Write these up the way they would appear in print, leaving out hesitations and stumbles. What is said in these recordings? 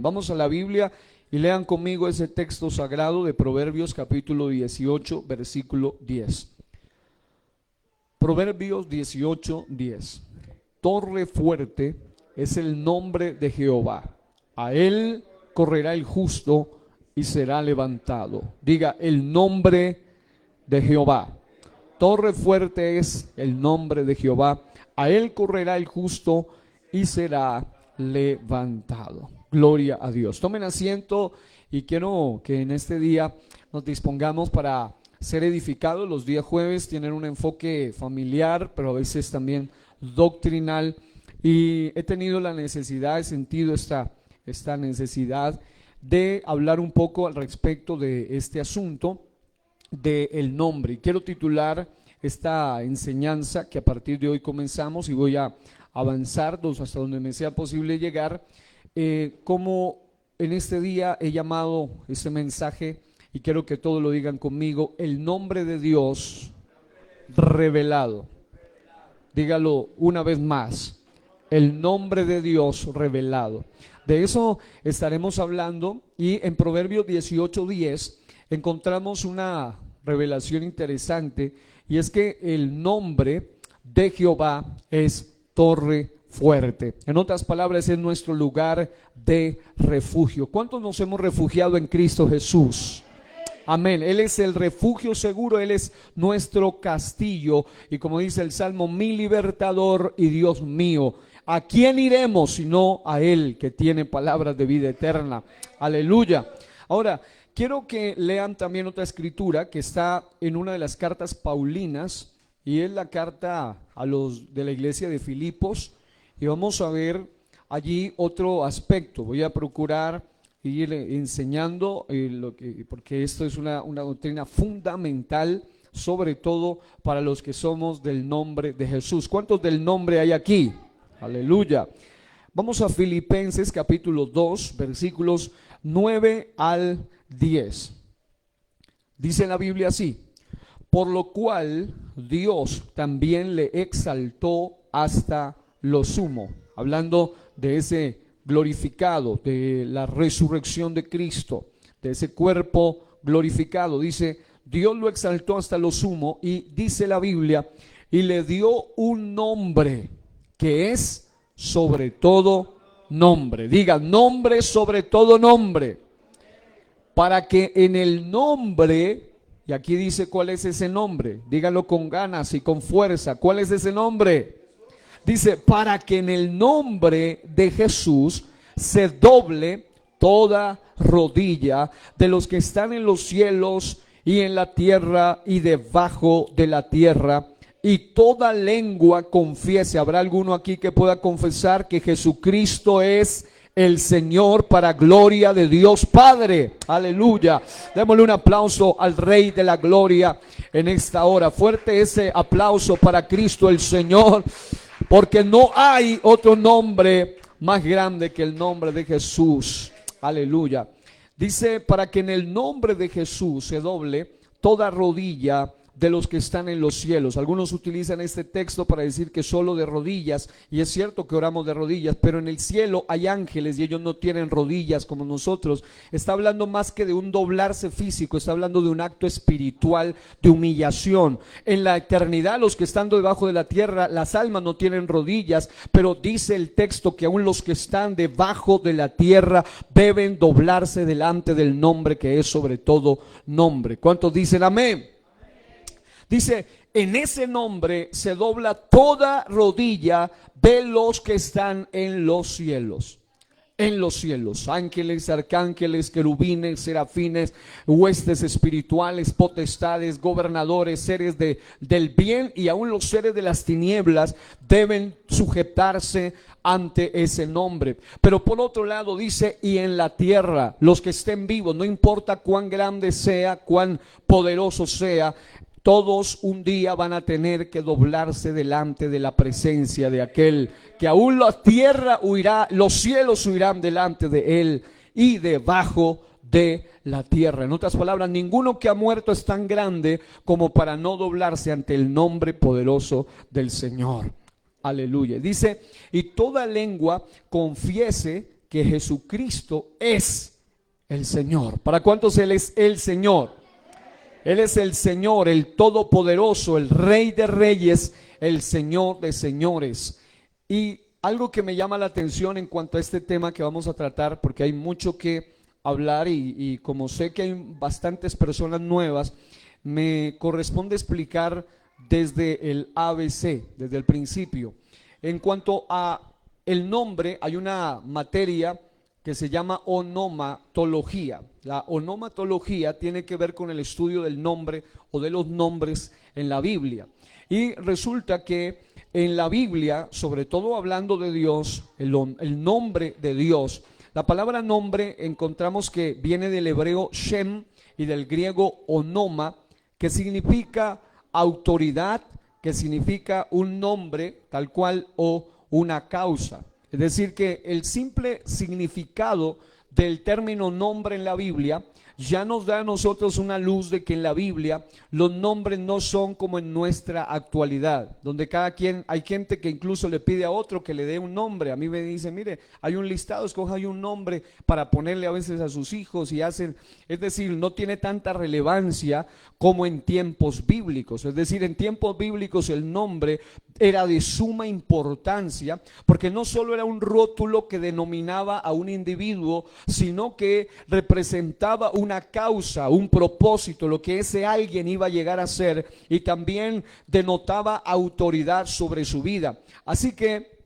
Vamos a la Biblia y lean conmigo ese texto sagrado de Proverbios capítulo 18, versículo 10. Proverbios 18, 10. Torre fuerte es el nombre de Jehová. A él correrá el justo y será levantado. Diga, el nombre de Jehová. Torre fuerte es el nombre de Jehová. A él correrá el justo y será levantado. Gloria a Dios. Tomen asiento y quiero que en este día nos dispongamos para ser edificados. Los días jueves tienen un enfoque familiar, pero a veces también doctrinal. Y he tenido la necesidad, he sentido esta necesidad de hablar un poco al respecto de este asunto del nombre. Y quiero titular esta enseñanza que a partir de hoy comenzamos y voy a avanzar hasta donde me sea posible llegar, como en este día he llamado este mensaje, y quiero que todos lo digan conmigo: el nombre de Dios revelado. Dígalo una vez más: el nombre de Dios revelado. De eso estaremos hablando, y en Proverbios 18:10 encontramos una revelación interesante, y es que el nombre de Jehová es torre fuerte. En otras palabras, es nuestro lugar de refugio. ¿Cuántos nos hemos refugiado en Cristo Jesús? Amén. Él es el refugio seguro, Él es nuestro castillo, y como dice el Salmo, mi libertador y Dios mío. ¿A quién iremos sino a Él, que tiene palabras de vida eterna? Aleluya. Ahora, quiero que lean también otra escritura que está en una de las cartas paulinas, y es la carta a los de la iglesia de Filipos, y vamos a ver allí otro aspecto. Voy a procurar ir enseñando porque esto es una doctrina fundamental, sobre todo para los que somos del nombre de Jesús. ¿Cuántos del nombre hay aquí? Aleluya. Vamos a Filipenses capítulo 2, versículos 9 al 10. Dice la Biblia así: por lo cual Dios también le exaltó hasta lo sumo. Hablando de ese glorificado, de la resurrección de Cristo, de ese cuerpo glorificado. Dice, Dios lo exaltó hasta lo sumo, y dice la Biblia, y le dio un nombre que es sobre todo nombre. Diga, nombre sobre todo nombre. Para que en el nombre, y aquí dice cuál es ese nombre, dígalo con ganas y con fuerza, ¿cuál es ese nombre? Dice, para que en el nombre de Jesús se doble toda rodilla de los que están en los cielos y en la tierra y debajo de la tierra, y toda lengua confiese. ¿Habrá alguno aquí que pueda confesar que Jesucristo es el Señor, para gloria de Dios Padre? Aleluya. Démosle un aplauso al Rey de la Gloria en esta hora. Fuerte ese aplauso para Cristo el Señor, porque no hay otro nombre más grande que el nombre de Jesús. Aleluya. Dice, para que en el nombre de Jesús se doble toda rodilla de los que están en los cielos. Algunos utilizan este texto para decir que solo de rodillas, y es cierto que oramos de rodillas, pero en el cielo hay ángeles y ellos no tienen rodillas como nosotros. Está hablando más que de un doblarse físico, está hablando de un acto espiritual de humillación. En la eternidad, los que están debajo de la tierra, las almas no tienen rodillas, pero dice el texto que aún los que están debajo de la tierra deben doblarse delante del nombre que es sobre todo nombre. ¿Cuántos dicen amén? Dice, en ese nombre se dobla toda rodilla de los que están en los cielos. En los cielos, ángeles, arcángeles, querubines, serafines, huestes espirituales, potestades, gobernadores, seres del bien, y aún los seres de las tinieblas deben sujetarse ante ese nombre. Pero por otro lado dice, y en la tierra, los que estén vivos, no importa cuán grande sea, cuán poderoso sea, todos un día van a tener que doblarse delante de la presencia de aquel que aún la tierra huirá, los cielos huirán delante de él, y debajo de la tierra. En otras palabras, ninguno que ha muerto es tan grande como para no doblarse ante el nombre poderoso del Señor. Aleluya. Dice, y toda lengua confiese que Jesucristo es el Señor. ¿Para cuántos Él es el Señor? Él es el Señor, el Todopoderoso, el Rey de Reyes, el Señor de Señores. Y algo que me llama la atención en cuanto a este tema que vamos a tratar, porque hay mucho que hablar y como sé que hay bastantes personas nuevas, me corresponde explicar desde el ABC, desde el principio. En cuanto a el nombre, hay una materia que se llama onomatología. La onomatología tiene que ver con el estudio del nombre o de los nombres en la Biblia. Y resulta que en la Biblia, sobre todo hablando de Dios, el nombre de Dios, la palabra nombre encontramos que viene del hebreo Shem y del griego onoma, que significa autoridad, que significa un nombre tal cual o una causa. Es decir, que el simple significado del término nombre en la Biblia ya nos da a nosotros una luz de que en la Biblia los nombres no son como en nuestra actualidad, donde cada quien, hay gente que incluso le pide a otro que le dé un nombre. A mí me dicen, mire, hay un listado, escoja hay un nombre para ponerle a veces a sus hijos y hacen, es decir, no tiene tanta relevancia como en tiempos bíblicos. Es decir, en tiempos bíblicos el nombre era de suma importancia, porque no solo era un rótulo que denominaba a un individuo, sino que representaba una causa, un propósito, lo que ese alguien iba a llegar a ser, y también denotaba autoridad sobre su vida. Así que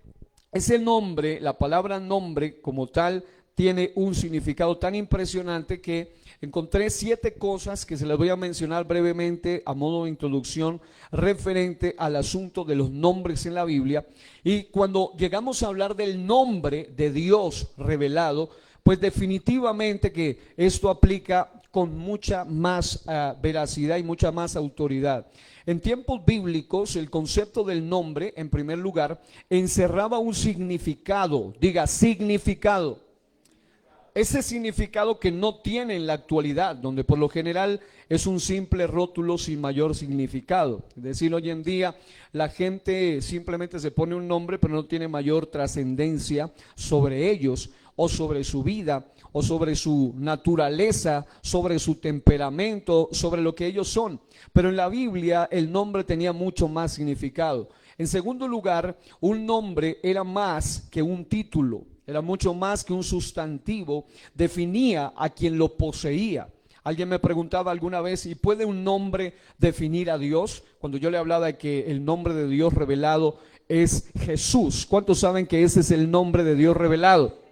ese nombre, la palabra nombre como tal, tiene un significado tan impresionante que encontré 7 cosas que se las voy a mencionar brevemente a modo de introducción referente al asunto de los nombres en la Biblia. Y cuando llegamos a hablar del nombre de Dios revelado, pues definitivamente que esto aplica con mucha más veracidad y mucha más autoridad. En tiempos bíblicos, el concepto del nombre, en primer lugar, encerraba un significado. Diga, significado. Ese significado que no tiene en la actualidad, donde por lo general es un simple rótulo sin mayor significado. Es decir, hoy en día la gente simplemente se pone un nombre, pero no tiene mayor trascendencia sobre ellos, o sobre su vida, o sobre su naturaleza, sobre su temperamento, sobre lo que ellos son. Pero en la Biblia el nombre tenía mucho más significado. En segundo lugar, un nombre era más que un título. Era mucho más que un sustantivo, definía a quien lo poseía. Alguien me preguntaba alguna vez, ¿y puede un nombre definir a Dios? Cuando yo le hablaba de que el nombre de Dios revelado es Jesús. ¿Cuántos saben que ese es el nombre de Dios revelado?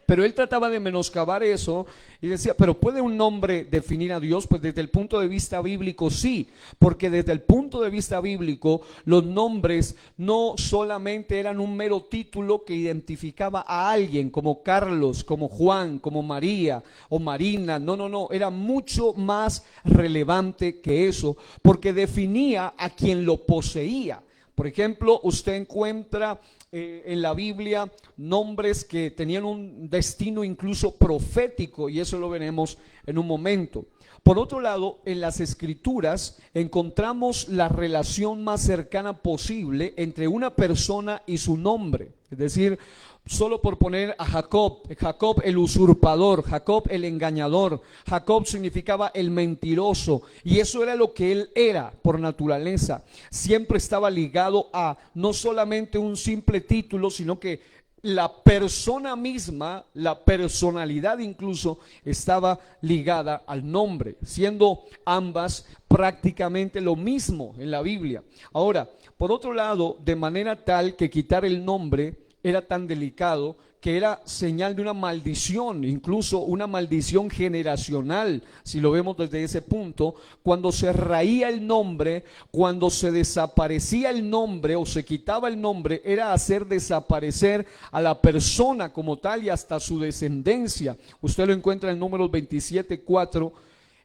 Pero él trataba de menoscabar eso y decía, ¿pero puede un nombre definir a Dios? Pues desde el punto de vista bíblico sí, porque desde el punto de vista bíblico los nombres no solamente eran un mero título que identificaba a alguien como Carlos, como Juan, como María o Marina. No, era mucho más relevante que eso, porque definía a quien lo poseía. Por ejemplo, usted encuentra en la Biblia nombres que tenían un destino incluso profético, y eso lo veremos en un momento. Por otro lado, en las Escrituras encontramos la relación más cercana posible entre una persona y su nombre. Es decir, solo por poner a Jacob el usurpador, Jacob el engañador. Jacob significaba el mentiroso, y eso era lo que él era por naturaleza. Siempre estaba ligado a no solamente un simple título, sino que la persona misma, la personalidad incluso, estaba ligada al nombre, siendo ambas prácticamente lo mismo en la Biblia. Ahora, por otro lado, de manera tal que quitar el nombre era tan delicado que era señal de una maldición, incluso una maldición generacional, si lo vemos desde ese punto. Cuando se raía el nombre, cuando se desaparecía el nombre o se quitaba el nombre, era hacer desaparecer a la persona como tal y hasta su descendencia. Usted lo encuentra en Números 27:4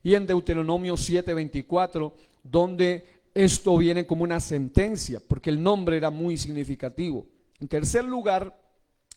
y en Deuteronomio 7:24, donde esto viene como una sentencia, porque el nombre era muy significativo. En tercer lugar,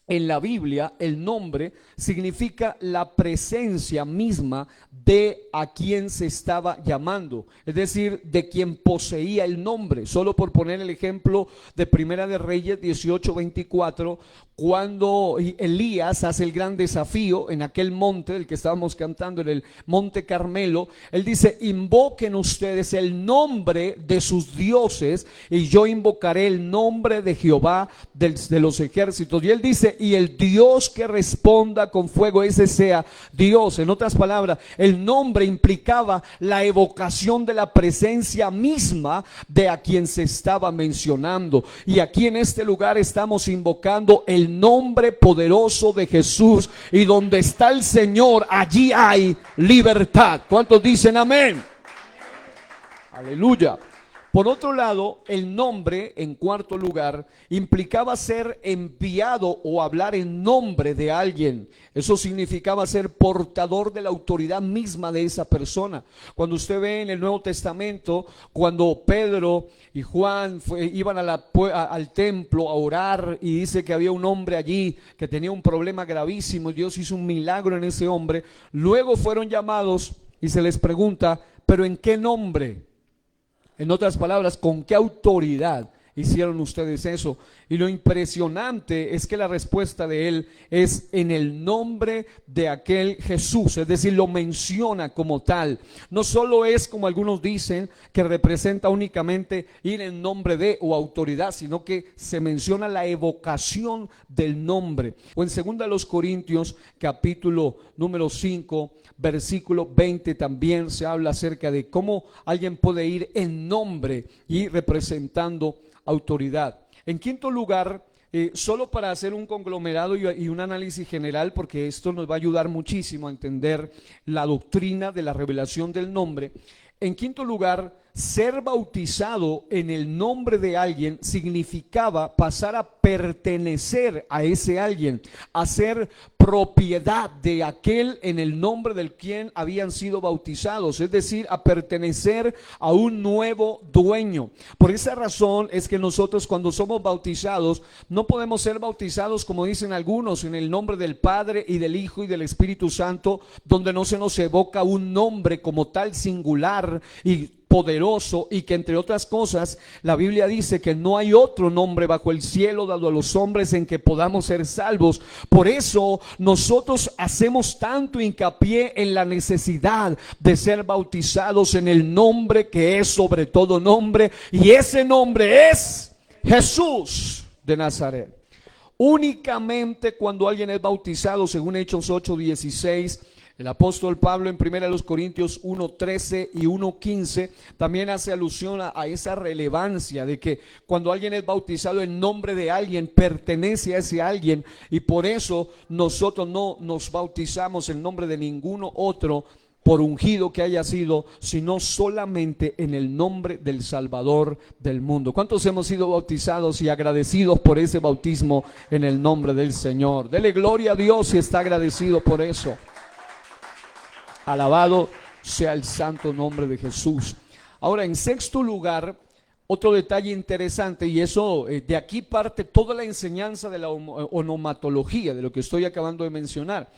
en la Biblia, el nombre significa la presencia misma de a quien se estaba llamando, es decir, de quien poseía el nombre. Solo por poner el ejemplo de Primera de Reyes 18:24, cuando Elías hace el gran desafío en aquel monte del que estábamos cantando, en el monte Carmelo, él dice: invoquen ustedes el nombre de sus dioses y yo invocaré el nombre de Jehová de los ejércitos. Y él dice: y el Dios que responda con fuego, ese sea Dios. En otras palabras, el nombre implicaba la evocación de la presencia misma de a quien se estaba mencionando. Y aquí en este lugar estamos invocando el nombre poderoso de Jesús, y donde está el Señor, allí hay libertad. ¿Cuántos dicen amén? Aleluya. Por otro lado, el nombre, en cuarto lugar, implicaba ser enviado o hablar en nombre de alguien. Eso significaba ser portador de la autoridad misma de esa persona. Cuando usted ve en el Nuevo Testamento, cuando Pedro y Juan iban al templo a orar, y dice que había un hombre allí que tenía un problema gravísimo, y Dios hizo un milagro en ese hombre. Luego fueron llamados y se les pregunta: ¿pero en qué nombre? En otras palabras, ¿con qué autoridad hicieron ustedes eso? Y lo impresionante es que la respuesta de él es en el nombre de aquel Jesús, es decir, lo menciona como tal. No solo es, como algunos dicen, que representa únicamente ir en nombre de o autoridad, sino que se menciona la evocación del nombre. O en 2 Corintios capítulo número 5, versículo 20, también se habla acerca de cómo alguien puede ir en nombre y representando autoridad. En quinto lugar, solo para hacer un conglomerado y un análisis general, porque esto nos va a ayudar muchísimo a entender la doctrina de la revelación del nombre. En quinto lugar, ser bautizado en el nombre de alguien significaba pasar a pertenecer a ese alguien, a ser propiedad de aquel en el nombre del quien habían sido bautizados, es decir, a pertenecer a un nuevo dueño. Por esa razón es que nosotros, cuando somos bautizados, no podemos ser bautizados, como dicen algunos, en el nombre del Padre y del Hijo y del Espíritu Santo, donde no se nos evoca un nombre como tal singular y poderoso, y que entre otras cosas la Biblia dice que no hay otro nombre bajo el cielo dado a los hombres en que podamos ser salvos. Por eso nosotros hacemos tanto hincapié en la necesidad de ser bautizados en el nombre que es sobre todo nombre, y ese nombre es Jesús de Nazaret. Únicamente cuando alguien es bautizado, según Hechos 8:16, el apóstol Pablo en 1 Corintios 1:13 y 1:15 también hace alusión a esa relevancia de que cuando alguien es bautizado en nombre de alguien, pertenece a ese alguien, y por eso nosotros no nos bautizamos en nombre de ninguno otro, por ungido que haya sido, sino solamente en el nombre del Salvador del mundo. ¿Cuántos hemos sido bautizados y agradecidos por ese bautismo en el nombre del Señor? Dele gloria a Dios y está agradecido por eso. Alabado sea el santo nombre de Jesús. Ahora, en sexto lugar, otro detalle interesante, y eso de aquí parte toda la enseñanza de la onomatología, de lo que estoy acabando de mencionar.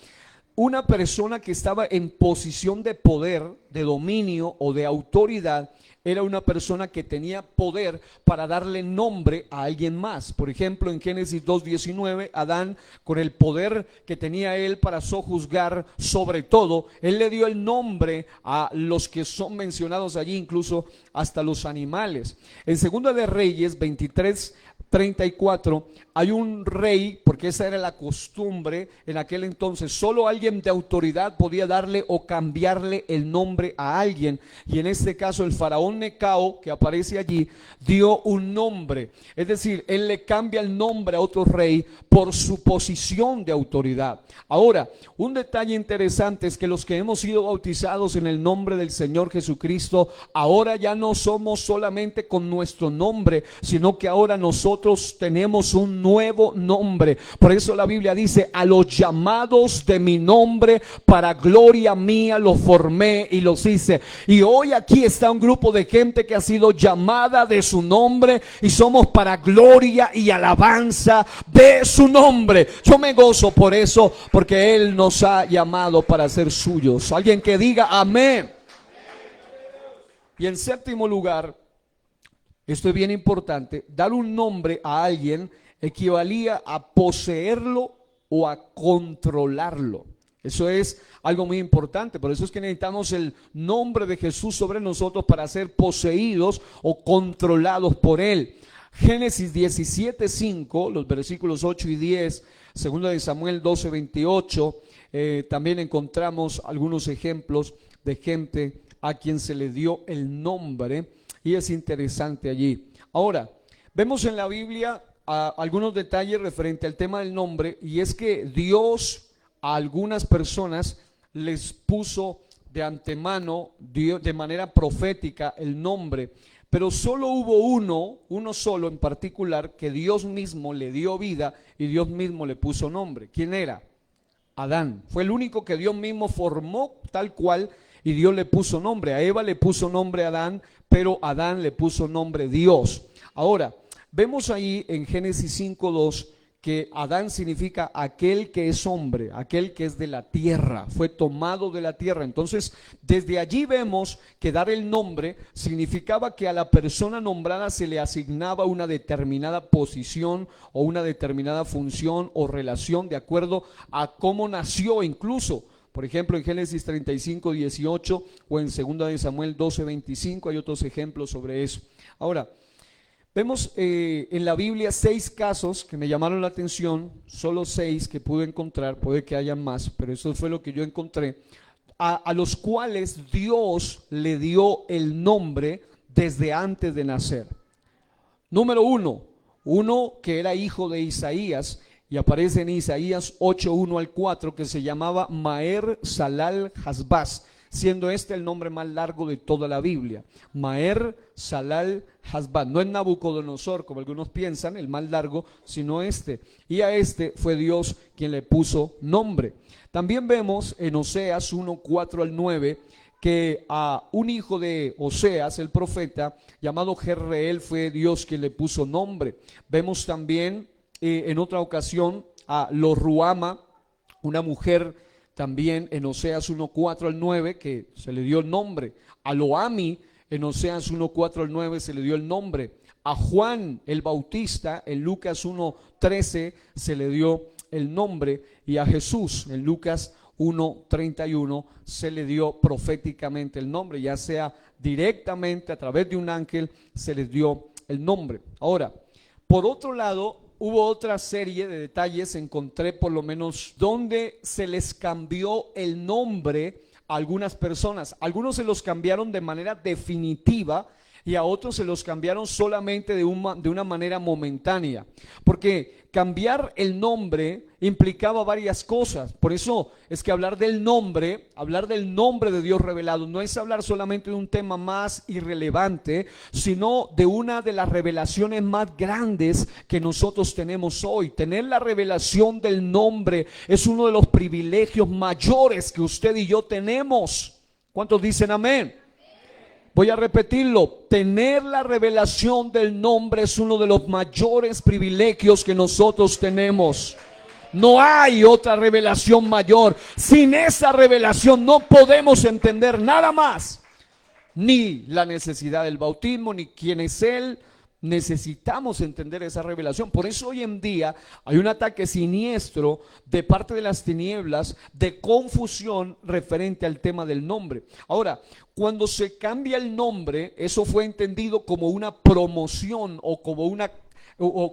Una persona que estaba en posición de poder, de dominio o de autoridad, era una persona que tenía poder para darle nombre a alguien más. Por ejemplo, en Génesis 2:19, Adán, con el poder que tenía él para sojuzgar sobre todo, él le dio el nombre a los que son mencionados allí, incluso hasta los animales. En Segunda de Reyes 23:34 hay un rey, porque esa era la costumbre en aquel entonces, solo alguien de autoridad podía darle o cambiarle el nombre a alguien, y en este caso el faraón Necao, que aparece allí, dio un nombre, es decir, él le cambia el nombre a otro rey por su posición de autoridad. Ahora, un detalle interesante es que los que hemos sido bautizados en el nombre del Señor Jesucristo, ahora ya no somos solamente con nuestro nombre, sino que ahora nosotros tenemos un un nuevo nombre. Por eso la Biblia dice: a los llamados de mi nombre, para gloria mía los formé y los hice. Y hoy aquí está un grupo de gente que ha sido llamada de su nombre y somos para gloria y alabanza de su nombre. Yo me gozo por eso, porque Él nos ha llamado para ser suyos. Alguien que diga amén. Y en séptimo lugar, esto es bien importante, dar un nombre a alguien equivalía a poseerlo o a controlarlo. Eso es algo muy importante. Por eso es que necesitamos el nombre de Jesús sobre nosotros para ser poseídos o controlados por Él. Génesis 17:5, los versículos 8 y 10, segunda de Samuel 12:28, también encontramos algunos ejemplos de gente a quien se le dio el nombre, y es interesante allí. Ahora, vemos en la Biblia algunos detalles referente al tema del nombre, y es que Dios a algunas personas les puso de antemano, de manera profética, el nombre, pero solo hubo uno solo en particular, que Dios mismo le dio vida y Dios mismo le puso nombre. ¿Quién era? Adán. Fue el único que Dios mismo formó tal cual y Dios le puso nombre. A Eva le puso nombre Adán, pero Adán le puso nombre Dios. Ahora, vemos ahí en Génesis 5:2 que Adán significa aquel que es hombre, aquel que es de la tierra, fue tomado de la tierra. Entonces, desde allí vemos que dar el nombre significaba que a la persona nombrada se le asignaba una determinada posición o una determinada función o relación de acuerdo a cómo nació incluso. Por ejemplo, en Génesis 35:18 o en segunda de Samuel 12:25 hay otros ejemplos sobre eso. Ahora, vemos en la Biblia 6 casos que me llamaron la atención, solo 6 que pude encontrar, puede que hayan más, pero eso fue lo que yo encontré, a los cuales Dios le dio el nombre desde antes de nacer. Número uno que era hijo de Isaías, y aparece en Isaías 8:1-4, que se llamaba Maher Salal Hasbaz, siendo este el nombre más largo de toda la Biblia. Maher Salal Hasbaz, no es Nabucodonosor como algunos piensan, el más largo, sino este. Y a este fue Dios quien le puso nombre. También vemos en Oseas 1:4-9 que a un hijo de Oseas, el profeta, llamado Jezreel, fue Dios quien le puso nombre. Vemos también en otra ocasión a Lo-Ruama, una mujer también en Oseas 1:4-9 que se le dio el nombre. A Lo-Ami en Oseas 1:4-9 se le dio el nombre. A Juan el Bautista en Lucas 1:13 se le dio el nombre. Y a Jesús en Lucas 1:31 se le dio proféticamente el nombre, ya sea directamente a través de un ángel se les dio el nombre. Ahora, por otro lado, hubo otra serie de detalles, encontré por lo menos, donde se les cambió el nombre a algunas personas. Algunos se los cambiaron de manera definitiva y a otros se los cambiaron solamente de una manera momentánea. Porque cambiar el nombre implicaba varias cosas. Por eso es que hablar del nombre de Dios revelado, no es hablar solamente de un tema más irrelevante, sino de una de las revelaciones más grandes que nosotros tenemos hoy. Tener la revelación del nombre es uno de los privilegios mayores que usted y yo tenemos. ¿Cuántos dicen amén? Voy a repetirlo, tener la revelación del nombre es uno de los mayores privilegios que nosotros tenemos. No hay otra revelación mayor. Sin esa revelación no podemos entender nada más. Ni la necesidad del bautismo, ni quién es Él. Necesitamos entender esa revelación. Por eso hoy en día hay un ataque siniestro de parte de las tinieblas de confusión referente al tema del nombre. Ahora, cuando se cambia el nombre, eso fue entendido como una promoción o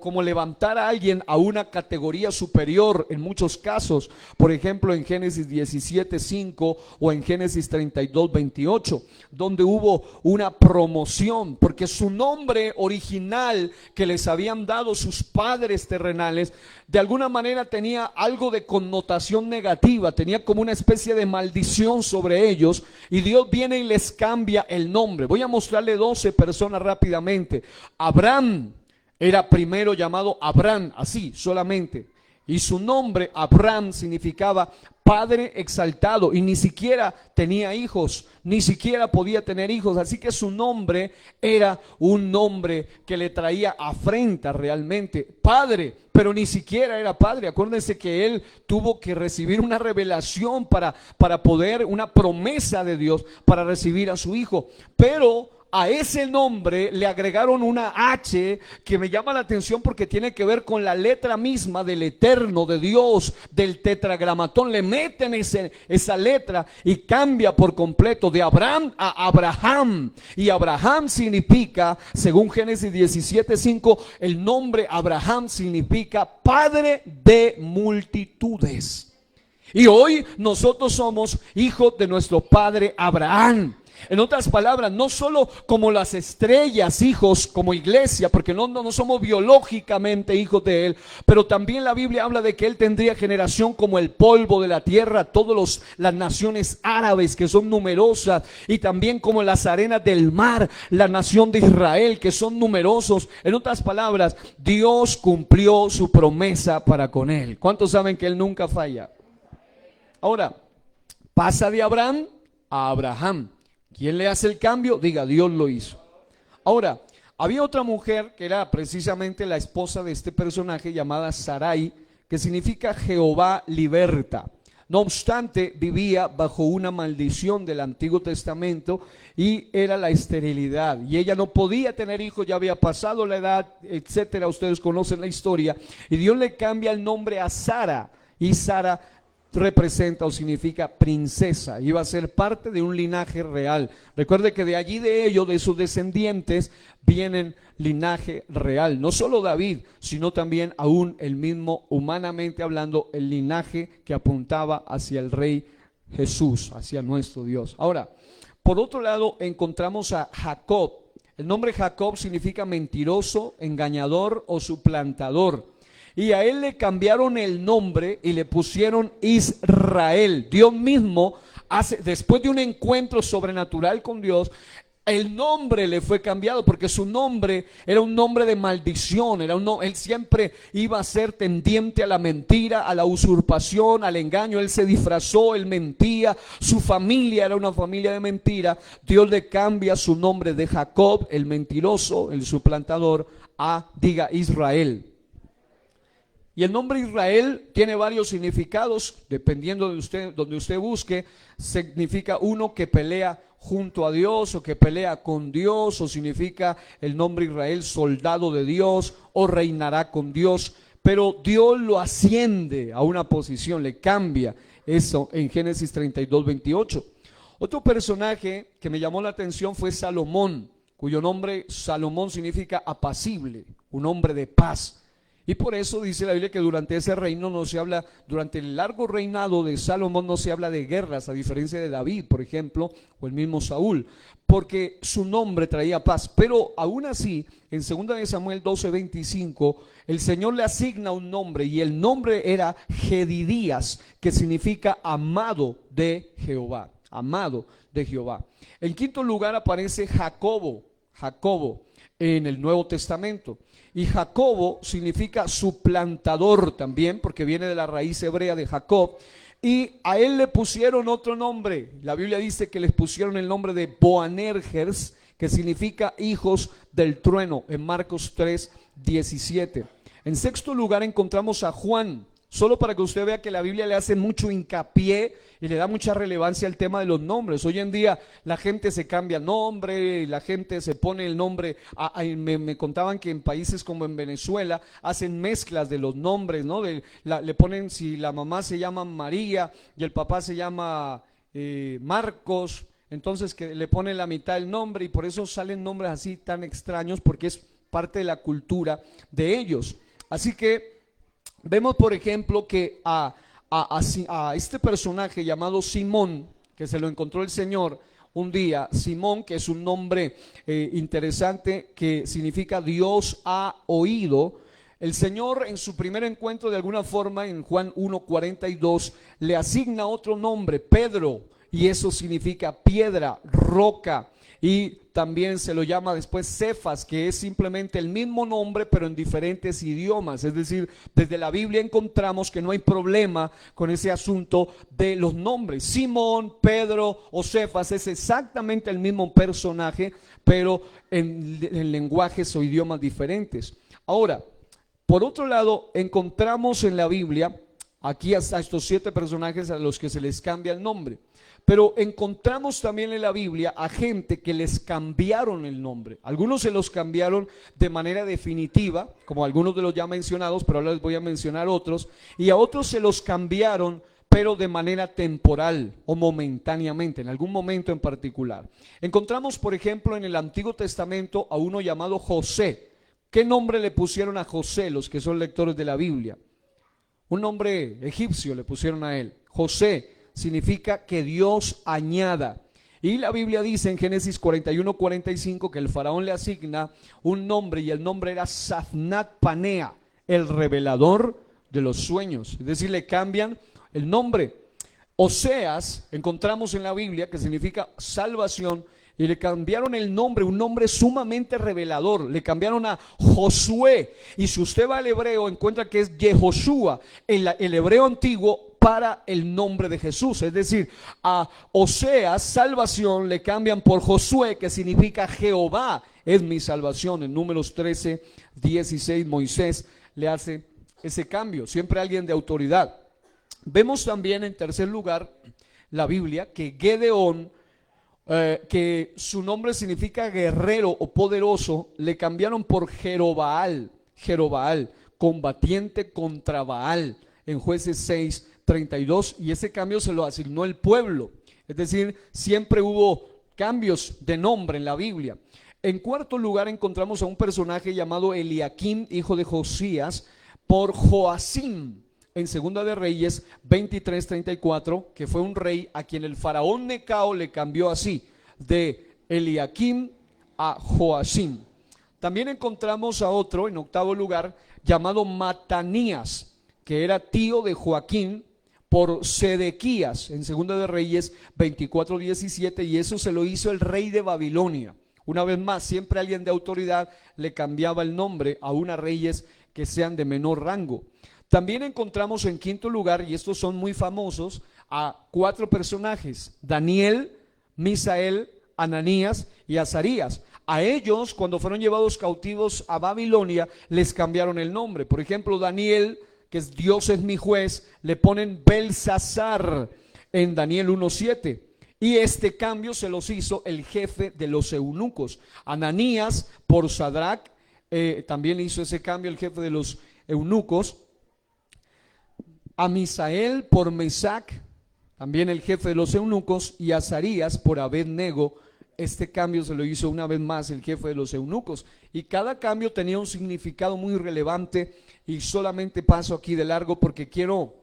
como levantar a alguien a una categoría superior en muchos casos. Por ejemplo, en Génesis 17:5 o en Génesis 32:28, donde hubo una promoción, porque su nombre original que les habían dado sus padres terrenales, de alguna manera tenía algo de connotación negativa, tenía como una especie de maldición sobre ellos, y Dios viene y les cambia el nombre. Voy a mostrarle 12 personas rápidamente. Abraham Era primero llamado Abraham, así solamente. Y su nombre, Abraham, significaba padre exaltado, y ni siquiera tenía hijos, ni siquiera podía tener hijos. Así que su nombre era un nombre que le traía afrenta realmente. Padre, pero ni siquiera era padre. Acuérdense que él tuvo que recibir una revelación para poder, una promesa de Dios para recibir a su hijo. Pero a ese nombre le agregaron una H que me llama la atención porque tiene que ver con la letra misma del Eterno, de Dios, del tetragramatón. Le meten esa letra y cambia por completo de Abraham a Abraham. Y Abraham significa, según Génesis 17:5, el nombre Abraham significa padre de multitudes. Y hoy nosotros somos hijos de nuestro padre Abraham. En otras palabras, no solo como las estrellas, hijos como iglesia, porque no somos biológicamente hijos de él, pero también la Biblia habla de que él tendría generación como el polvo de la tierra, todas las naciones árabes que son numerosas, y también como las arenas del mar, la nación de Israel que son numerosos. En otras palabras, Dios cumplió su promesa para con él. ¿Cuántos saben que él nunca falla? Ahora, pasa de Abraham a Abraham. ¿Quién le hace el cambio? Diga, Dios lo hizo. Ahora, había otra mujer que era precisamente la esposa de este personaje llamada Sarai, que significa Jehová liberta. No obstante, vivía bajo una maldición del Antiguo Testamento y era la esterilidad. Y ella no podía tener hijos, ya había pasado la edad, etcétera. Ustedes conocen la historia. Y Dios le cambia el nombre a Sara. Y Sara representa o significa princesa, iba a ser parte de un linaje real. Recuerde que de allí de ellos, de sus descendientes, vienen linaje real. No solo David, sino también aún el mismo, humanamente hablando, el linaje que apuntaba hacia el rey Jesús, hacia nuestro Dios. Ahora, por otro lado, encontramos a Jacob. El nombre Jacob significa mentiroso, engañador o suplantador. Y a él le cambiaron el nombre y le pusieron Israel. Dios mismo, después de un encuentro sobrenatural con Dios, el nombre le fue cambiado porque su nombre era un nombre de maldición. Él siempre iba a ser tendiente a la mentira, a la usurpación, al engaño. Él se disfrazó, él mentía. Su familia era una familia de mentira. Dios le cambia su nombre de Jacob, el mentiroso, el suplantador, a, diga, Israel. Y el nombre Israel tiene varios significados, dependiendo de usted, donde usted busque. Significa uno que pelea junto a Dios o que pelea con Dios, o significa el nombre Israel soldado de Dios o reinará con Dios. Pero Dios lo asciende a una posición, le cambia eso en Génesis 32:28. Otro personaje que me llamó la atención fue Salomón, cuyo nombre Salomón significa apacible, un hombre de paz. Y por eso dice la Biblia que durante ese reino no se habla, durante el largo reinado de Salomón no se habla de guerras, a diferencia de David, por ejemplo, o el mismo Saúl, porque su nombre traía paz. Pero aún así, en 2 de Samuel 12:25, el Señor le asigna un nombre, y el nombre era Jedidías, que significa amado de Jehová, amado de Jehová. En quinto lugar aparece Jacobo en el Nuevo Testamento. Y Jacobo significa suplantador también, porque viene de la raíz hebrea de Jacob. Y a él le pusieron otro nombre. La Biblia dice que les pusieron el nombre de Boanerges, que significa hijos del trueno, en Marcos 3:17. En sexto lugar encontramos a Juan. Solo para que usted vea que la Biblia le hace mucho hincapié y le da mucha relevancia al tema de los nombres. Hoy en día la gente se cambia nombre, la gente se pone el nombre. Me contaban que en países como en Venezuela hacen mezclas de los nombres, ¿no? Le ponen, si la mamá se llama María y el papá se llama Marcos, entonces que le ponen la mitad del nombre, y por eso salen nombres así tan extraños, porque es parte de la cultura de ellos. Así que vemos, por ejemplo, que a este personaje llamado Simón, que se lo encontró el Señor un día, Simón, que es un nombre interesante, que significa Dios ha oído. El Señor, en su primer encuentro, de alguna forma, en Juan 1:42, le asigna otro nombre, Pedro, y eso significa piedra, roca. y también se lo llama después Cefas, que es simplemente el mismo nombre pero en diferentes idiomas. Es decir, desde la Biblia encontramos que no hay problema con ese asunto de los nombres. Simón, Pedro o Cefas es exactamente el mismo personaje, pero en lenguajes o idiomas diferentes. Ahora, por otro lado, encontramos en la Biblia aquí hasta estos 7 personajes a los que se les cambia el nombre. Pero encontramos también en la Biblia a gente que les cambiaron el nombre. Algunos se los cambiaron de manera definitiva, como algunos de los ya mencionados, pero ahora les voy a mencionar otros. Y a otros se los cambiaron, pero de manera temporal o momentáneamente, en algún momento en particular. Encontramos, por ejemplo, en el Antiguo Testamento a uno llamado José. ¿Qué nombre le pusieron a José los que son lectores de la Biblia? Un nombre egipcio le pusieron a él. José significa que Dios añada. Y la Biblia dice en Génesis 41:45 que el faraón le asigna un nombre y el nombre era Safnat Panea, el revelador de los sueños. Es decir, le cambian el nombre. Oseas encontramos en la Biblia que significa salvación y le cambiaron el nombre, un nombre sumamente revelador. Le cambiaron a Josué. Y si usted va al hebreo, encuentra que es Yehoshua, el hebreo antiguo para el nombre de Jesús. Es decir, a Oseas, salvación, le cambian por Josué, que significa Jehová es mi salvación. En Números 13:16, Moisés le hace ese cambio. Siempre alguien de autoridad. Vemos también, en tercer lugar, la Biblia, que Gedeón, que su nombre significa guerrero o poderoso, le cambiaron por Jerobaal, combatiente contra Baal, en Jueces 6:32, y ese cambio se lo asignó el pueblo. Es decir, siempre hubo cambios de nombre en la Biblia. En cuarto lugar encontramos a un personaje llamado Eliaquim, hijo de Josías, por Joacim, en Segunda de Reyes 23:34, que fue un rey a quien el faraón Necao le cambió así, de Eliaquim a Joacim. También encontramos a otro, en octavo lugar, llamado Matanías, que era tío de Joaquín, por Sedequías, en Segunda de Reyes 24:17, y eso se lo hizo el rey de Babilonia. Una vez más, siempre alguien de autoridad le cambiaba el nombre a unos reyes que sean de menor rango. También encontramos en quinto lugar, y estos son muy famosos, a 4 personajes: Daniel, Misael, Ananías y Azarías. A ellos, cuando fueron llevados cautivos a Babilonia, les cambiaron el nombre. Por ejemplo, Daniel, que es Dios es mi juez, le ponen Belsasar en Daniel 1:7. Y este cambio se los hizo el jefe de los eunucos. Ananías por Sadrach, también hizo ese cambio el jefe de los eunucos. A Misael por Mesac, también el jefe de los eunucos, y a Azarías por Abed-nego. Este cambio se lo hizo una vez más el jefe de los eunucos, y cada cambio tenía un significado muy relevante, y solamente paso aquí de largo porque quiero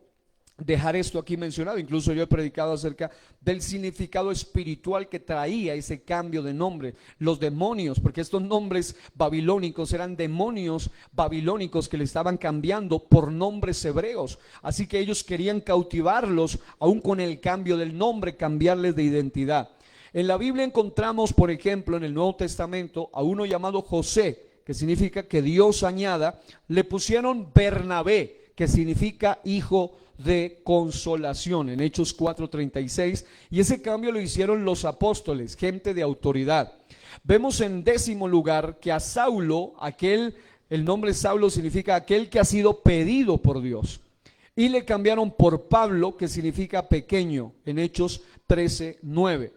dejar esto aquí mencionado. Incluso yo he predicado acerca del significado espiritual que traía ese cambio de nombre. Los demonios, porque estos nombres babilónicos eran demonios babilónicos que le estaban cambiando por nombres hebreos, así que ellos querían cautivarlos, aún con el cambio del nombre, cambiarles de identidad. En la Biblia encontramos, por ejemplo, en el Nuevo Testamento, a uno llamado José, que significa que Dios añada. Le pusieron Bernabé, que significa hijo de consolación, en Hechos 4:36, y ese cambio lo hicieron los apóstoles, gente de autoridad. Vemos en décimo lugar que a Saulo, el nombre Saulo significa aquel que ha sido pedido por Dios, y le cambiaron por Pablo, que significa pequeño, en Hechos 13:9.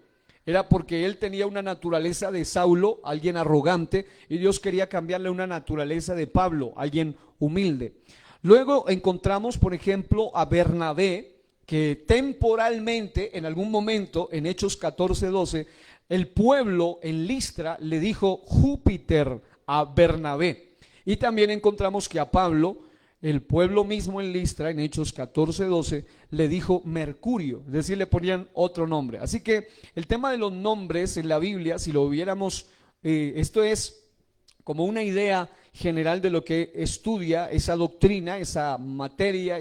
Era porque él tenía una naturaleza de Saulo, alguien arrogante, y Dios quería cambiarle una naturaleza de Pablo, alguien humilde. Luego encontramos, por ejemplo, a Bernabé, que temporalmente, en algún momento, en Hechos 14:12, el pueblo en Listra le dijo Júpiter a Bernabé. Y también encontramos que a Pablo, el pueblo mismo en Listra, en Hechos 14:12, le dijo Mercurio, es decir, le ponían otro nombre. Así que el tema de los nombres en la Biblia, si lo viéramos, esto es como una idea general de lo que estudia esa doctrina, esa materia,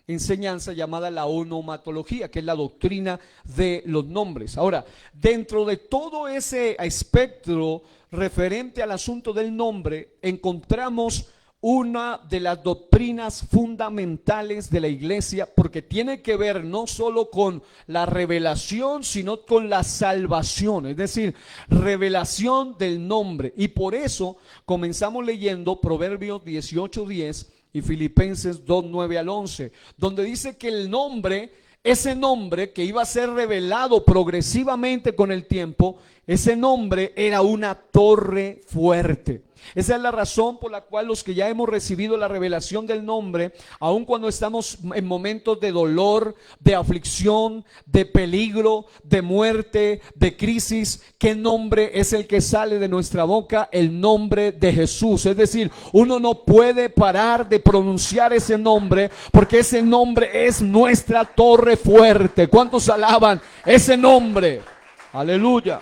enseñanza llamada la onomatología, que es la doctrina de los nombres. Ahora, dentro de todo ese espectro referente al asunto del nombre, encontramos una de las doctrinas fundamentales de la iglesia, porque tiene que ver no solo con la revelación, sino con la salvación, es decir, revelación del nombre. Y por eso comenzamos leyendo Proverbios 18:10 y Filipenses 2:9 al 11, donde dice que el nombre, ese nombre que iba a ser revelado progresivamente con el tiempo, ese nombre era una torre fuerte. Esa es la razón por la cual los que ya hemos recibido la revelación del nombre, aun cuando estamos en momentos de dolor, de aflicción, de peligro, de muerte, de crisis, ¿qué nombre es el que sale de nuestra boca? El nombre de Jesús. Es decir, uno no puede parar de pronunciar ese nombre, porque ese nombre es nuestra torre fuerte. ¿Cuántos alaban ese nombre? Aleluya.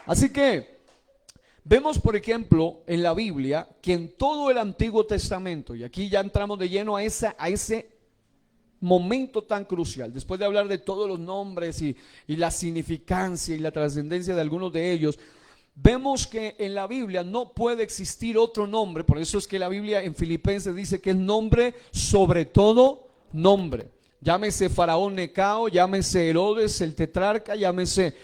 Así que vemos, por ejemplo, en la Biblia que en todo el Antiguo Testamento, y aquí ya entramos de lleno a ese momento tan crucial, después de hablar de todos los nombres y la significancia y la trascendencia de algunos de ellos, vemos que en la Biblia no puede existir otro nombre. Por eso es que la Biblia en Filipenses dice que es nombre sobre todo nombre. Llámese Faraón Necao, llámese Herodes el tetrarca, llámese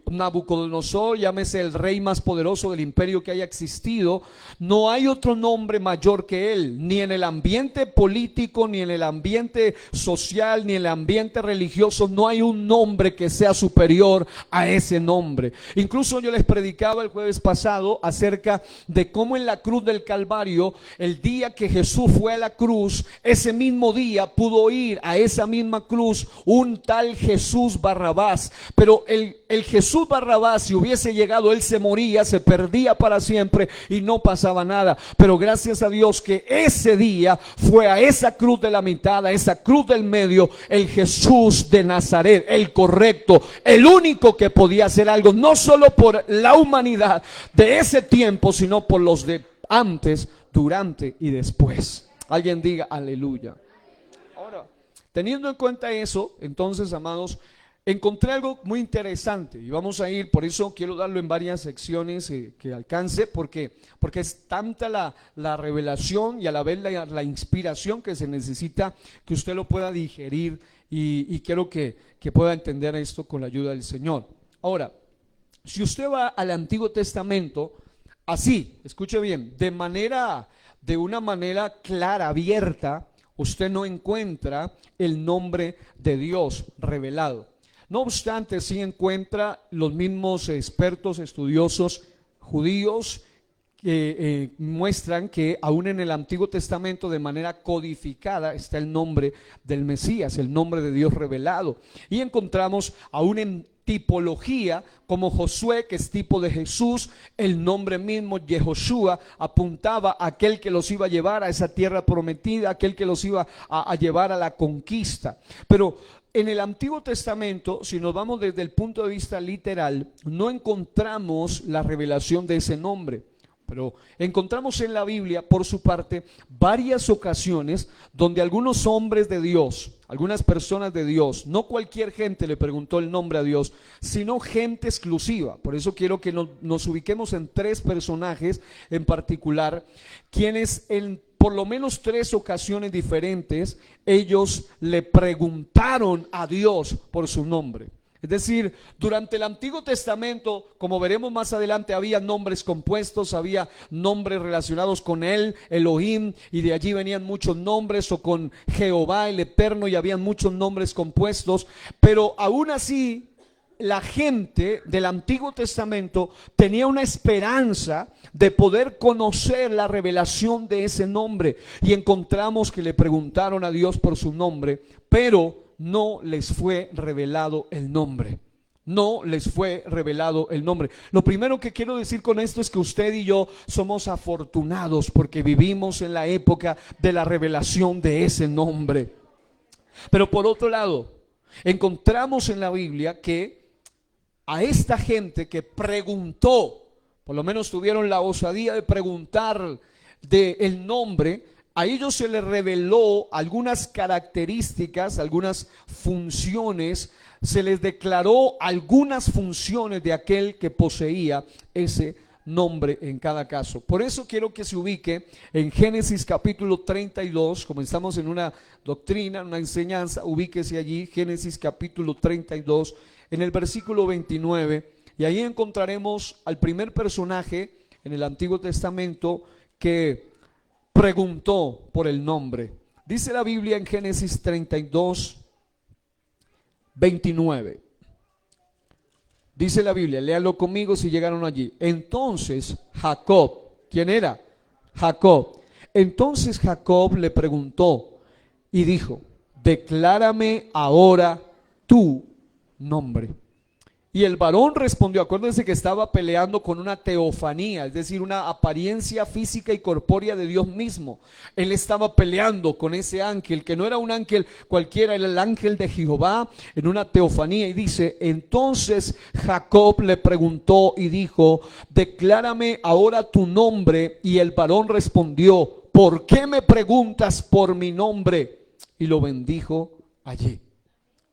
Nabucodonosor, llámese el rey más poderoso del imperio que haya existido. No hay otro nombre mayor que él, ni en el ambiente político, ni en el ambiente social, ni en el ambiente religioso. No hay un nombre que sea superior a ese nombre. Incluso yo les predicaba el jueves pasado acerca de cómo en la cruz del Calvario, el día que Jesús fue a la cruz, ese mismo día pudo ir a esa misma cruz un tal Jesús Barrabás. Pero el Jesús Barrabás, si hubiese llegado, él se moría, se perdía para siempre y no pasaba nada. Pero gracias a Dios que ese día fue a esa cruz de la mitad, a esa cruz del medio, el Jesús de Nazaret, el correcto, el único que podía hacer algo, no solo por la humanidad de ese tiempo, sino por los de antes, durante y después. Alguien diga aleluya. Ahora, teniendo en cuenta eso, entonces, amados, encontré algo muy interesante y vamos a ir, por eso quiero darlo en varias secciones que alcance, porque es tanta la revelación y a la vez la inspiración que se necesita que usted lo pueda digerir y quiero que pueda entender esto con la ayuda del Señor. Ahora, si usted va al Antiguo Testamento, así, escuche bien, de una manera clara, abierta, usted no encuentra el nombre de Dios revelado. No obstante, sí encuentra los mismos expertos, estudiosos judíos que muestran que aún en el Antiguo Testamento de manera codificada está el nombre del Mesías, el nombre de Dios revelado. Y encontramos aún en tipología como Josué, que es tipo de Jesús, el nombre mismo Yehoshua apuntaba a aquel que los iba a llevar a esa tierra prometida, aquel que los iba a llevar a la conquista. Pero en el Antiguo Testamento, si nos vamos desde el punto de vista literal, no encontramos la revelación de ese nombre. Pero encontramos en la Biblia, por su parte, varias ocasiones donde algunos hombres de Dios, algunas personas de Dios, no cualquier gente le preguntó el nombre a Dios, sino gente exclusiva. Por eso quiero que nos ubiquemos en tres personajes en particular, quienes en por lo menos tres ocasiones diferentes, ellos le preguntaron a Dios por su nombre. Es decir, durante el Antiguo Testamento, como veremos más adelante, había nombres compuestos, había nombres relacionados con él, Elohim, y de allí venían muchos nombres, o con Jehová el Eterno, y habían muchos nombres compuestos, pero aún así la gente del Antiguo Testamento tenía una esperanza de poder conocer la revelación de ese nombre, y encontramos que le preguntaron a Dios por su nombre, pero no les fue revelado el nombre. No les fue revelado el nombre. Lo primero que quiero decir con esto es que usted y yo somos afortunados porque vivimos en la época de la revelación de ese nombre. Pero por otro lado, encontramos en la Biblia que a esta gente que preguntó, por lo menos tuvieron la osadía de preguntar del nombre, a ellos se les reveló algunas características, algunas funciones, se les declaró algunas funciones de aquel que poseía ese nombre en cada caso. Por eso quiero que se ubique en Génesis capítulo 32, como estamos en una doctrina, una enseñanza, ubíquese allí, Génesis capítulo 32, en el versículo 29, y ahí encontraremos al primer personaje en el Antiguo Testamento que preguntó por el nombre. Dice la Biblia en Génesis 32, 29. Dice la Biblia, léalo conmigo si llegaron allí. Entonces Jacob, ¿quién era? Jacob. Entonces Jacob le preguntó y dijo, declárame ahora tu nombre. Y el varón respondió, acuérdense que estaba peleando con una teofanía, es decir, una apariencia física y corpórea de Dios mismo. Él estaba peleando con ese ángel, que no era un ángel cualquiera, era el ángel de Jehová en una teofanía. Y dice, entonces Jacob le preguntó y dijo, declárame ahora tu nombre. Y el varón respondió, ¿por qué me preguntas por mi nombre? Y lo bendijo allí.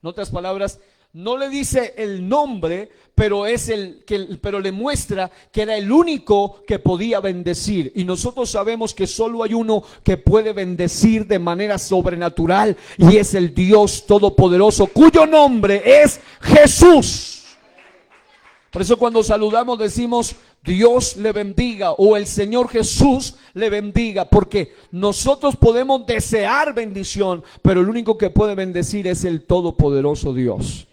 En otras palabras, no le dice el nombre, pero pero le muestra que era el único que podía bendecir. Y nosotros sabemos que solo hay uno que puede bendecir de manera sobrenatural, y es el Dios Todopoderoso, cuyo nombre es Jesús. Por eso cuando saludamos decimos Dios le bendiga o el Señor Jesús le bendiga, porque nosotros podemos desear bendición, pero el único que puede bendecir es el Todopoderoso Dios.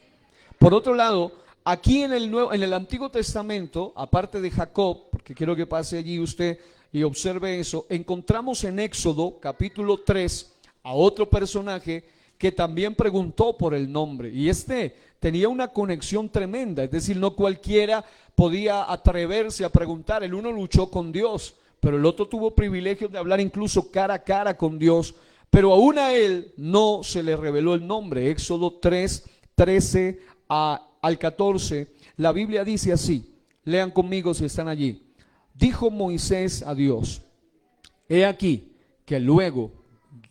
Por otro lado, aquí en el Antiguo Testamento, aparte de Jacob, porque quiero que pase allí usted y observe eso, encontramos en Éxodo capítulo 3 a otro personaje que también preguntó por el nombre, y este tenía una conexión tremenda, es decir, no cualquiera podía atreverse a preguntar. El uno luchó con Dios, pero el otro tuvo privilegio de hablar incluso cara a cara con Dios, pero aún a él no se le reveló el nombre. Éxodo 3, 13 al 14, la Biblia dice así, lean conmigo si están allí. Dijo Moisés a Dios, he aquí que luego,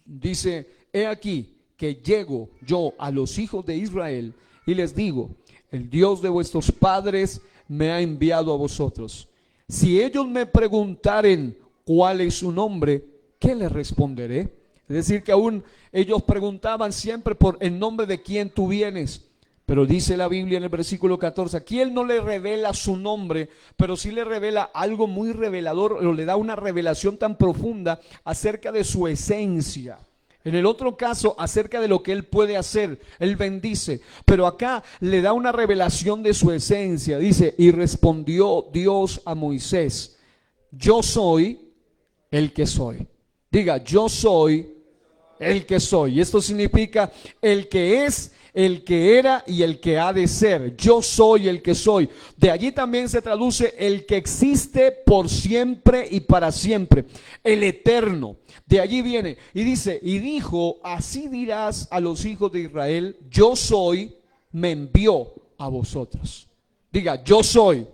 dice, he aquí que llego yo a los hijos de Israel y les digo, el Dios de vuestros padres me ha enviado a vosotros. Si ellos me preguntaren cuál es su nombre, ¿qué les responderé? Es decir, que aún ellos preguntaban siempre por el nombre de quién tú vienes. Pero dice la Biblia en el versículo 14, aquí él no le revela su nombre, pero sí le revela algo muy revelador, o le da una revelación tan profunda acerca de su esencia. En el otro caso, acerca de lo que él puede hacer, él bendice, pero acá le da una revelación de su esencia. Dice, y respondió Dios a Moisés, yo soy el que soy. Diga, yo soy el que soy. Y esto significa el que es, el que era y el que ha de ser. Yo soy el que soy. De allí también se traduce el que existe por siempre y para siempre, el eterno. De allí viene y dice, y dijo, así dirás a los hijos de Israel, yo soy, me envió a vosotros. Diga, yo soy.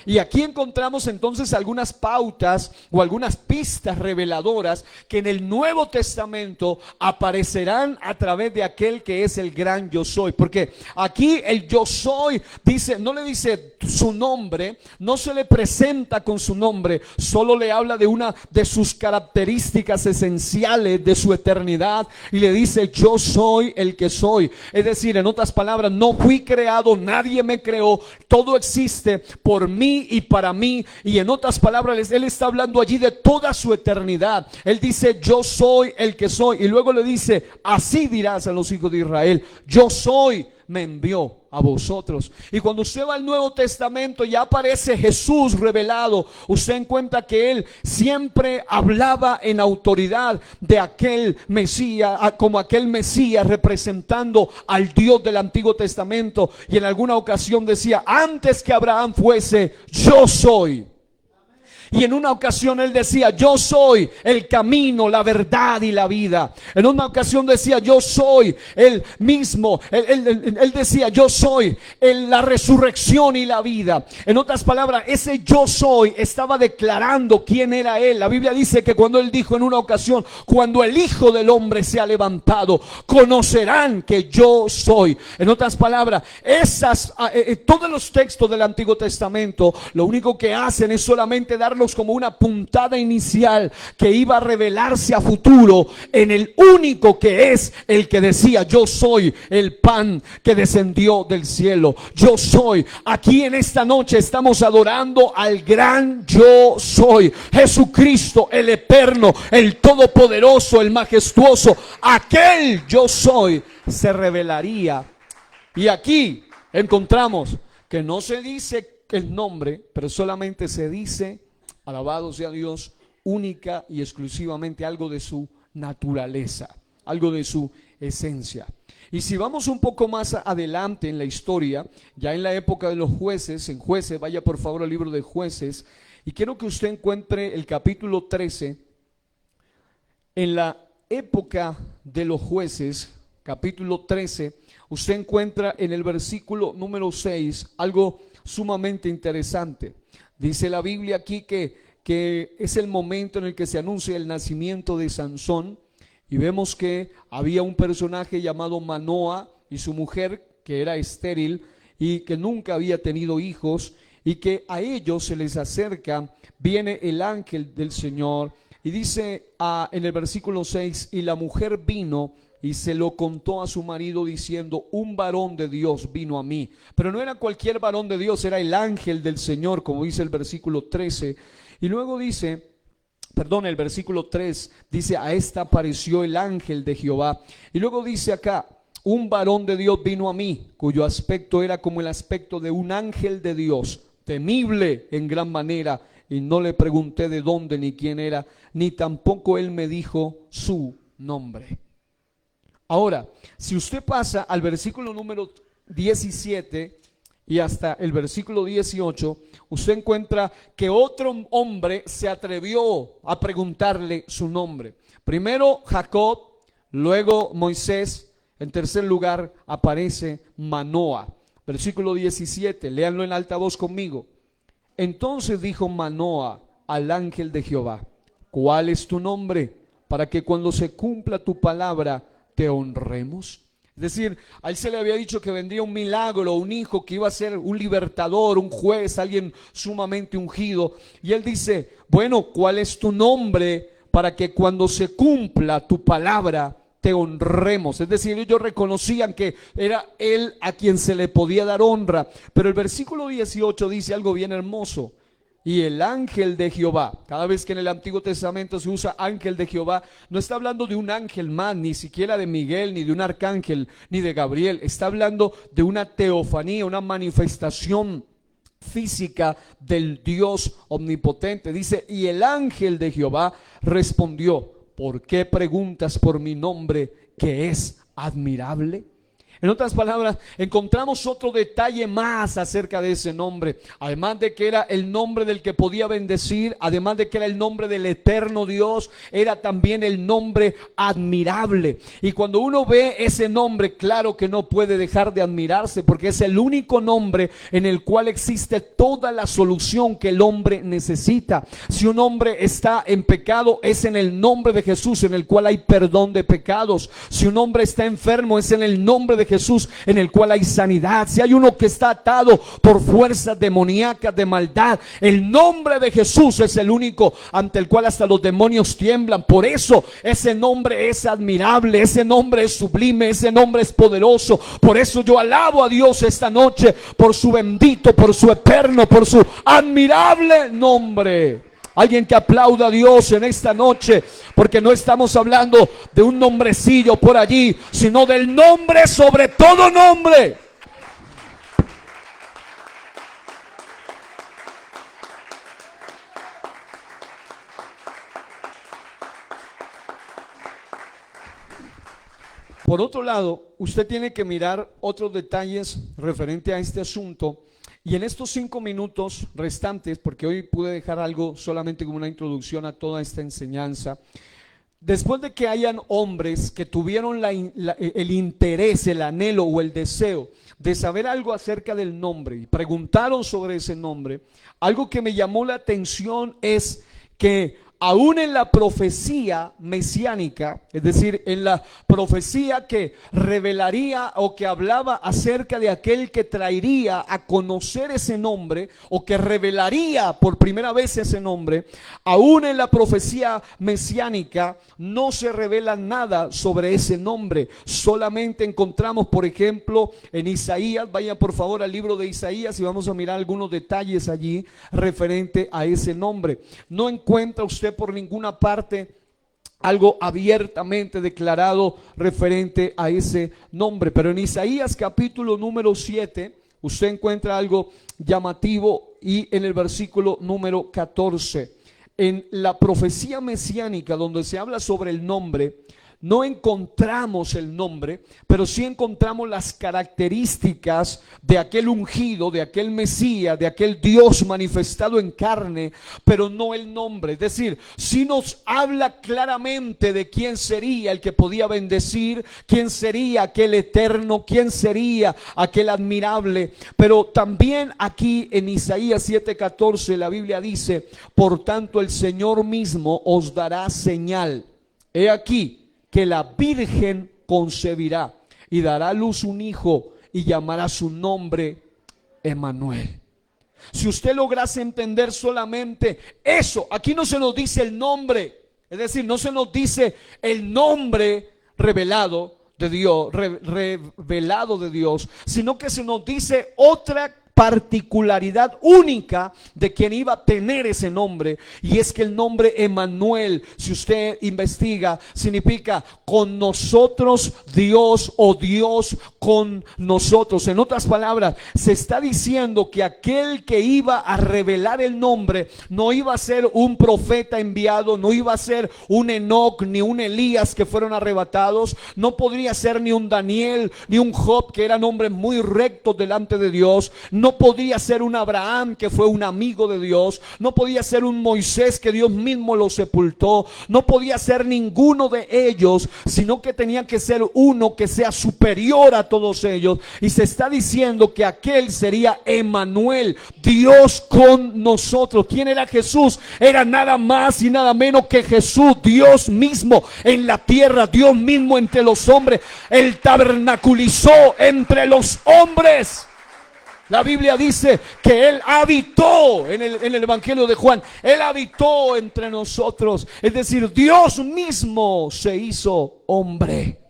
Y aquí encontramos entonces algunas pautas o algunas pistas reveladoras que en el Nuevo Testamento aparecerán a través de aquel que es el gran yo soy. Porque aquí el yo soy dice, no le dice su nombre, no se le presenta con su nombre, solo le habla de una de sus características esenciales de su eternidad y le dice, yo soy el que soy. Es decir, en otras palabras, no fui creado, nadie me creó, todo existe por mí y para mí. Y en otras palabras, él está hablando allí de toda su eternidad. Él dice, yo soy el que soy, y luego le dice, así dirás a los hijos de Israel, yo soy, me envió a vosotros. Y cuando usted va al Nuevo Testamento, ya aparece Jesús revelado. Usted encuentra que él siempre hablaba en autoridad de aquel Mesías, como aquel Mesías representando al Dios del Antiguo Testamento. Y en alguna ocasión decía, antes que Abraham fuese, yo soy. Y en una ocasión él decía: yo soy el camino, la verdad y la vida. En una ocasión decía: yo soy el mismo. Él decía: yo soy la resurrección y la vida. En otras palabras, ese yo soy estaba declarando quién era él. La Biblia dice que cuando él dijo en una ocasión: cuando el Hijo del Hombre se ha levantado, conocerán que yo soy. En otras palabras, todos los textos del Antiguo Testamento lo único que hacen es solamente darnos como una puntada inicial que iba a revelarse a futuro en el único que es el que decía: yo soy el pan que descendió del cielo. Yo soy. Aquí en esta noche estamos adorando al gran yo soy, Jesucristo, el eterno, el todopoderoso, el majestuoso. Aquel yo soy se revelaría. Y aquí encontramos que no se dice el nombre, pero solamente se dice, alabado sea Dios, única y exclusivamente algo de su naturaleza, algo de su esencia. Y si vamos un poco más adelante en la historia, ya en la época de los jueces, en Jueces, vaya por favor al libro de Jueces, y quiero que usted encuentre el capítulo 13. En la época de los jueces, capítulo 13, usted encuentra en el versículo número 6 algo sumamente interesante. Dice la Biblia aquí que es el momento en el que se anuncia el nacimiento de Sansón, y vemos que había un personaje llamado Manoa y su mujer, que era estéril y que nunca había tenido hijos, y que a ellos se les acerca, viene el ángel del Señor, y dice en el versículo 6: y la mujer vino y se lo contó a su marido diciendo: un varón de Dios vino a mí. Pero no era cualquier varón de Dios, era el ángel del Señor, como dice el versículo 13. Y luego dice, el versículo 3 dice: a esta apareció el ángel de Jehová. Y luego dice acá: un varón de Dios vino a mí, cuyo aspecto era como el aspecto de un ángel de Dios, temible en gran manera. Y no le pregunté de dónde ni quién era, ni tampoco él me dijo su nombre. Ahora, si usted pasa al versículo número 17 y hasta el versículo 18, usted encuentra que otro hombre se atrevió a preguntarle su nombre. Primero Jacob, luego Moisés, en tercer lugar aparece Manoa. Versículo 17, léanlo en alta voz conmigo. Entonces dijo Manoa al ángel de Jehová: ¿cuál es tu nombre? Para que cuando se cumpla tu palabra te honremos. Es decir, a él se le había dicho que vendría un milagro, un hijo que iba a ser un libertador, un juez, alguien sumamente ungido. Y él dice: bueno, ¿cuál es tu nombre? Para que cuando se cumpla tu palabra te honremos. Es decir, ellos reconocían que era él a quien se le podía dar honra. Pero el versículo 18 dice algo bien hermoso: y el ángel de Jehová. Cada vez que en el Antiguo Testamento se usa ángel de Jehová, no está hablando de un ángel más, ni siquiera de Miguel, ni de un arcángel, ni de Gabriel. Está hablando de una teofanía, una manifestación física del Dios omnipotente. Dice: y el ángel de Jehová respondió: ¿por qué preguntas por mi nombre, que es admirable? En otras palabras, encontramos otro detalle más acerca de ese nombre. Además de que era el nombre del que podía bendecir, además de que era el nombre del eterno Dios, era también el nombre admirable. Y cuando uno ve ese nombre, claro que no puede dejar de admirarse, porque es el único nombre en el cual existe toda la solución que el hombre necesita. Si un hombre está en pecado, es en el nombre de Jesús en el cual hay perdón de pecados. Si un hombre está enfermo, es en el nombre de Jesús en el cual hay sanidad. Si hay uno que está atado por fuerzas demoníacas de maldad, el nombre de Jesús es el único ante el cual hasta los demonios tiemblan. Por eso ese nombre es admirable, ese nombre es sublime, ese nombre es poderoso. Por eso yo alabo a Dios esta noche por su bendito, por su eterno, por su admirable nombre. Alguien que aplauda a Dios en esta noche, porque no estamos hablando de un nombrecillo por allí, sino del nombre sobre todo nombre. Por otro lado, usted tiene que mirar otros detalles referente a este asunto, Y en estos 5 minutos restantes, porque hoy pude dejar algo solamente como una introducción a toda esta enseñanza, después de que hayan hombres que tuvieron el interés, el anhelo o el deseo de saber algo acerca del nombre y preguntaron sobre ese nombre, algo que me llamó la atención es que aún en la profecía mesiánica, es decir, en la profecía que revelaría o que hablaba acerca de aquel que traería a conocer ese nombre o que revelaría por primera vez ese nombre, aún en la profecía mesiánica no se revela nada sobre ese nombre. Solamente encontramos, por ejemplo, en Isaías, vayan por favor al libro de Isaías y vamos a mirar algunos detalles allí referente a ese nombre. No encuentra usted por ninguna parte algo abiertamente declarado referente a ese nombre, pero en Isaías capítulo número 7 usted encuentra algo llamativo, y en el versículo número 14, en la profecía mesiánica donde se habla sobre el nombre, no encontramos el nombre, pero sí encontramos las características de aquel ungido, de aquel Mesías, de aquel Dios manifestado en carne, pero no el nombre. Es decir, sí nos habla claramente de quién sería el que podía bendecir, quién sería aquel eterno, quién sería aquel admirable. Pero también aquí en Isaías 7:14 la Biblia dice: por tanto el Señor mismo os dará señal. He aquí que la Virgen concebirá y dará a luz un hijo y llamará su nombre Emmanuel. Si usted lograse entender solamente eso, aquí no se nos dice el nombre, es decir, no se nos dice el nombre revelado de Dios, revelado de Dios, sino que se nos dice otra particularidad única de quien iba a tener ese nombre, y es que el nombre Emmanuel, si usted investiga, significa con nosotros Dios, o Dios con nosotros. En otras palabras, se está diciendo que aquel que iba a revelar el nombre no iba a ser un profeta enviado, no iba a ser un Enoc ni un Elías que fueron arrebatados, no podría ser ni un Daniel ni un Job, que eran hombres muy rectos delante de Dios. No podía ser un Abraham que fue un amigo de Dios. No podía ser un Moisés que Dios mismo lo sepultó. No podía ser ninguno de ellos, sino que tenía que ser uno que sea superior a todos ellos. Y se está diciendo que aquel sería Emmanuel, Dios con nosotros. ¿Quién era Jesús? Era nada más y nada menos que Jesús, Dios mismo en la tierra, Dios mismo entre los hombres. Él tabernaculizó entre los hombres. La Biblia dice que Él habitó en el Evangelio de Juan. Él habitó entre nosotros. Es decir, Dios mismo se hizo hombre.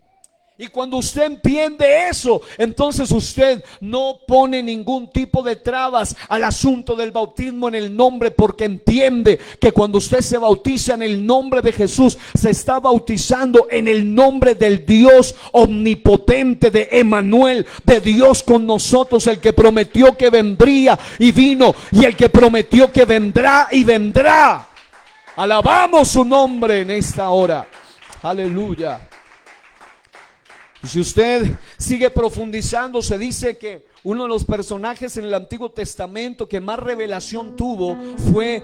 Y cuando usted entiende eso, entonces usted no pone ningún tipo de trabas al asunto del bautismo en el nombre, porque entiende que cuando usted se bautiza en el nombre de Jesús, se está bautizando en el nombre del Dios omnipotente, de Emmanuel, de Dios con nosotros, el que prometió que vendría y vino, y el que prometió que vendrá y vendrá. Alabamos su nombre en esta hora. Aleluya. Si usted sigue profundizando, se dice que uno de los personajes en el Antiguo Testamento que más revelación tuvo fue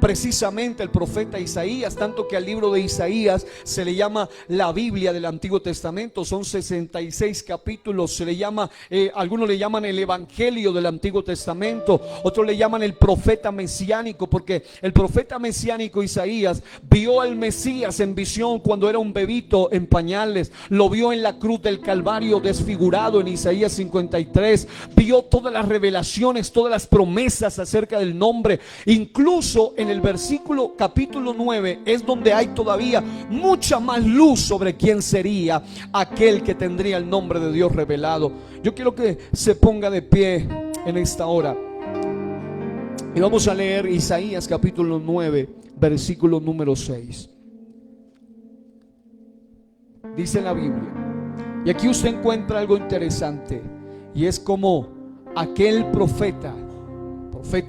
precisamente el profeta Isaías, tanto que al libro de Isaías se le llama la Biblia del Antiguo Testamento. Son 66 capítulos. Se le llama, algunos le llaman el Evangelio del Antiguo Testamento, otros le llaman el profeta mesiánico, porque el profeta mesiánico Isaías vio al Mesías en visión cuando era un bebito en pañales. Lo vio en la cruz del Calvario desfigurado en Isaías 53. Vio todas las revelaciones, todas las promesas acerca del nombre. Incluso en el versículo capítulo 9 es donde hay todavía mucha más luz sobre quién sería aquel que tendría el nombre de Dios revelado. Yo quiero que se ponga de pie en esta hora y vamos a leer Isaías capítulo 9, versículo número 6. Dice la Biblia, y aquí usted encuentra algo interesante, y es como aquel profeta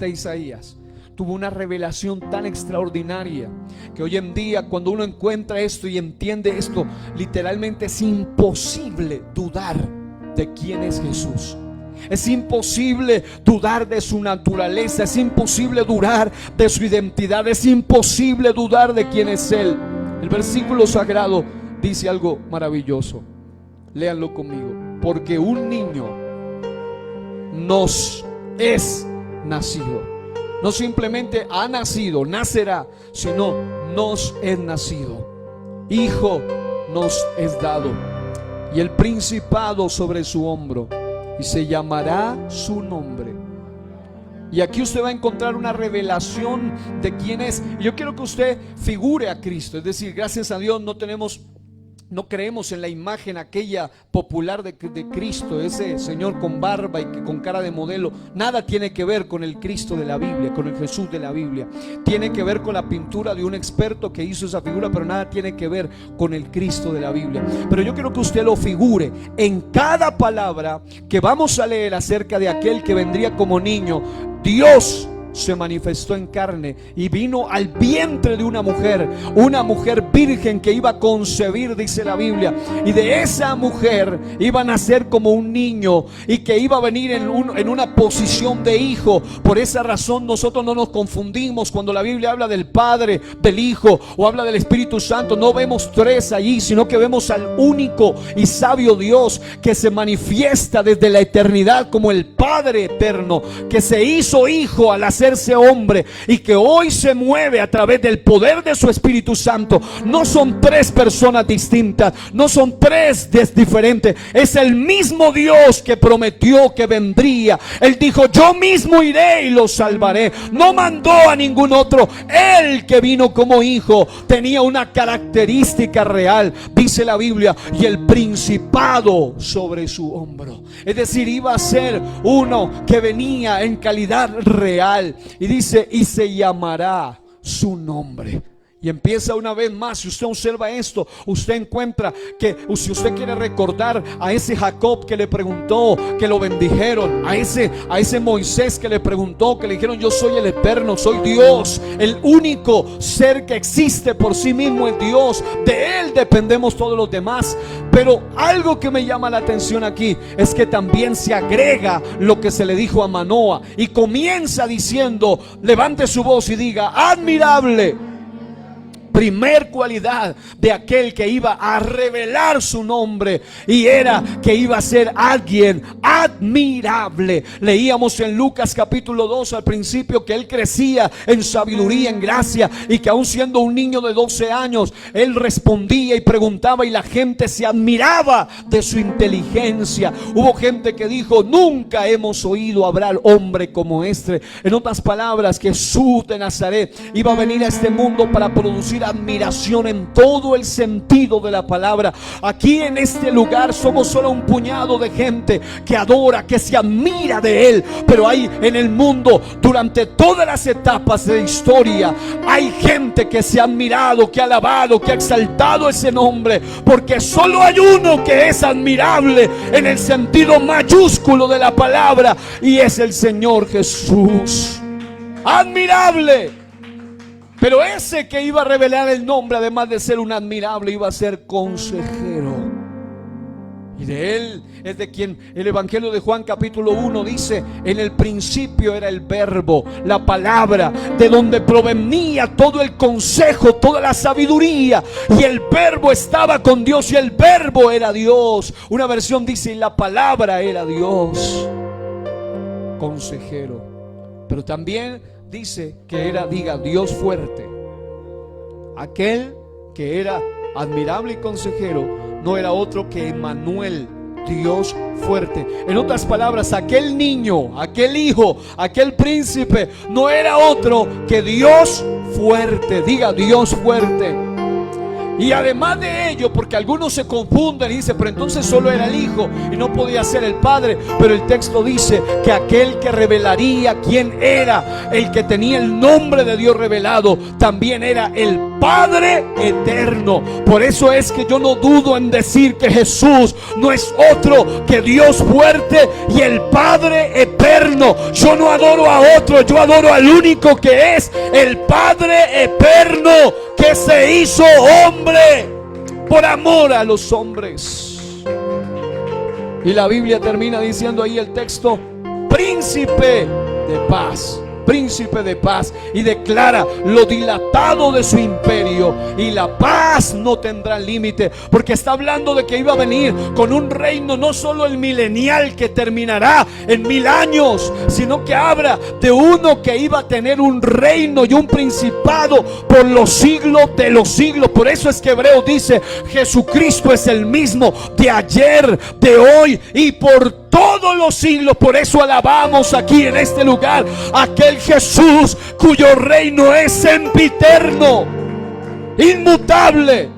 Isaías tuvo una revelación tan extraordinaria que hoy en día, cuando uno encuentra esto y entiende esto, literalmente es imposible dudar de quién es Jesús. Es imposible dudar de su naturaleza, es imposible dudar de su identidad, es imposible dudar de quién es Él. El versículo sagrado dice algo maravilloso. Léanlo conmigo. Porque un niño nos es nacido. No simplemente ha nacido, nacerá, sino nos es nacido. Hijo nos es dado, y el principado sobre su hombro, y se llamará su nombre. Y aquí usted va a encontrar una revelación de quién es. Y yo quiero que usted figure a Cristo. Es decir, gracias a Dios no creemos en la imagen aquella popular de Cristo, ese señor con barba y con cara de modelo. Nada tiene que ver con el Cristo de la Biblia, con el Jesús de la Biblia. Tiene que ver con la pintura de un experto que hizo esa figura, pero nada tiene que ver con el Cristo de la Biblia. Pero yo quiero que usted lo figure en cada palabra que vamos a leer acerca de aquel que vendría como niño. Dios se manifestó en carne y vino al vientre de una mujer virgen que iba a concebir, dice la Biblia, y de esa mujer iba a nacer como un niño y que iba a venir en una posición de hijo. Por esa razón nosotros no nos confundimos cuando la Biblia habla del Padre, del Hijo o habla del Espíritu Santo. No vemos tres allí, sino que vemos al único y sabio Dios que se manifiesta desde la eternidad como el Padre eterno, que se hizo hijo al hacerse hombre y que hoy se mueve a través del poder de su Espíritu Santo. No son tres personas distintas, no son tres diferentes, es el mismo Dios que prometió que vendría. Él dijo: yo mismo iré y los salvaré. No mandó a ningún otro. Él que vino como hijo tenía una característica real, dice la Biblia, y el principado sobre su hombro. Es decir, iba a ser uno que venía en calidad real. Y dice: y se llamará su nombre. Y empieza una vez más. Si usted observa esto, usted encuentra que si usted quiere recordar a ese Jacob que le preguntó, que lo bendijeron, a ese Moisés que le preguntó, que le dijeron: yo soy el eterno, soy Dios, el único ser que existe por sí mismo es Dios, de Él dependemos todos los demás. Pero algo que me llama la atención aquí es que también se agrega lo que se le dijo a Manoa, y comienza diciendo: levante su voz y diga: admirable. Primer cualidad de aquel que iba a revelar su nombre, y era que iba a ser alguien admirable. Leíamos en Lucas capítulo 2 al principio que él crecía en sabiduría, en gracia, y que aún siendo un niño de 12 años él respondía y preguntaba, y la gente se admiraba de su inteligencia. Hubo gente que dijo: nunca hemos oído hablar hombre como este. En otras palabras, Jesús de Nazaret iba a venir a este mundo para producir admiración en todo el sentido de la palabra. Aquí en este lugar somos solo un puñado de gente que adora, que se admira de Él. Pero hay en el mundo, durante todas las etapas de la historia, hay gente que se ha admirado, que ha alabado, que ha exaltado ese nombre, porque solo hay uno que es admirable en el sentido mayúsculo de la palabra, y es el Señor Jesús. Admirable. Pero ese que iba a revelar el nombre, además de ser un admirable, iba a ser consejero. Y de él es de quien el Evangelio de Juan capítulo 1 dice: en el principio era el verbo, la palabra, de donde provenía todo el consejo, toda la sabiduría. Y el verbo estaba con Dios y el verbo era Dios. Una versión dice: y la palabra era Dios. Consejero. Pero también dice que era, diga, Dios fuerte. Aquel que era admirable y consejero no era otro que Emmanuel, Dios fuerte. En otras palabras, aquel niño, aquel hijo, aquel príncipe no era otro que Dios fuerte. Diga, Dios fuerte. Y además de ello, porque algunos se confunden y dicen: pero entonces solo era el hijo y no podía ser el padre. Pero el texto dice que aquel que revelaría quién era, el que tenía el nombre de Dios revelado, también era el Padre eterno. Por eso es que yo no dudo en decir que Jesús no es otro que Dios fuerte y el Padre eterno. Yo no adoro a otro, yo adoro al único que es el Padre eterno, que se hizo hombre por amor a los hombres. Y la Biblia termina diciendo ahí el texto: príncipe de paz. Príncipe de paz, y declara lo dilatado de su imperio, y la paz no tendrá límite, porque está hablando de que iba a venir con un reino, no solo el milenial que terminará en 1000 años, sino que habla de uno que iba a tener un reino y un principado por los siglos de los siglos. Por eso es que Hebreos dice: Jesucristo es el mismo de ayer, de hoy y por todos los siglos. Por eso alabamos aquí en este lugar aquel Jesús cuyo reino es sempiterno, inmutable,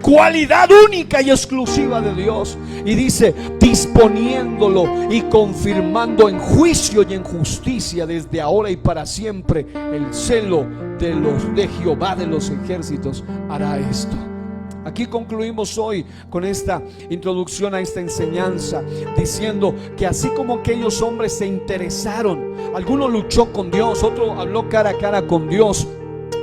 cualidad única y exclusiva de Dios. Y dice: disponiéndolo y confirmando en juicio y en justicia desde ahora y para siempre. El celo de Jehová de los ejércitos hará esto. Aquí concluimos hoy con esta introducción a esta enseñanza, diciendo que así como aquellos hombres se interesaron, alguno luchó con Dios, otro habló cara a cara con Dios,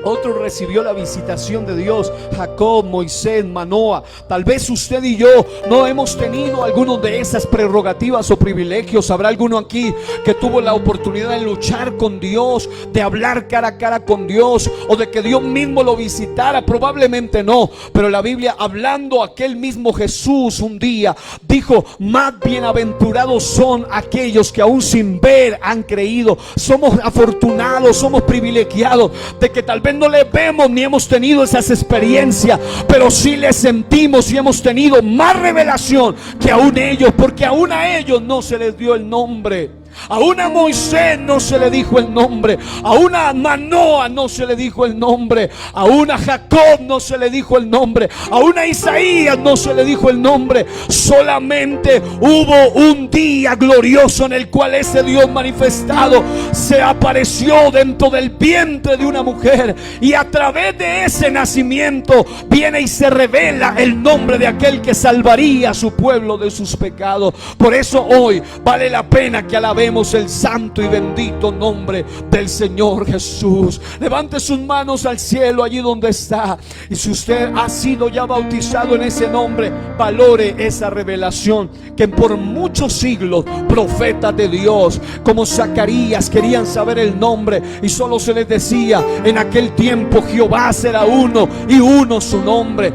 otro recibió la visitación de Dios, Jacob, Moisés, Manoah. Tal vez usted y yo no hemos tenido alguno de esas prerrogativas o privilegios. Habrá alguno aquí que tuvo la oportunidad de luchar con Dios, de hablar cara a cara con Dios, o de que Dios mismo lo visitara. Probablemente no, pero la Biblia, hablando aquel mismo Jesús un día, dijo: más bienaventurados son aquellos que aún sin ver han creído. Somos afortunados, somos privilegiados de que tal vez no le vemos ni hemos tenido esas experiencias, pero sí le sentimos y hemos tenido más revelación que aún ellos, porque aún a ellos no se les dio el nombre. Aún a Moisés no se le dijo el nombre, aún a Manoah no se le dijo el nombre, aún a Jacob no se le dijo el nombre, aún a Isaías no se le dijo el nombre. Solamente hubo un día glorioso en el cual ese Dios manifestado se apareció dentro del vientre de una mujer, y a través de ese nacimiento viene y se revela el nombre de aquel que salvaría a su pueblo de sus pecados. Por eso hoy vale la pena que alabemos el santo y bendito nombre del Señor Jesús. Levante sus manos al cielo allí donde está, y si usted ha sido ya bautizado en ese nombre, valore esa revelación que por muchos siglos profetas de Dios como Zacarías querían saber el nombre, y solo se les decía en aquel tiempo: Jehová será uno y uno su nombre.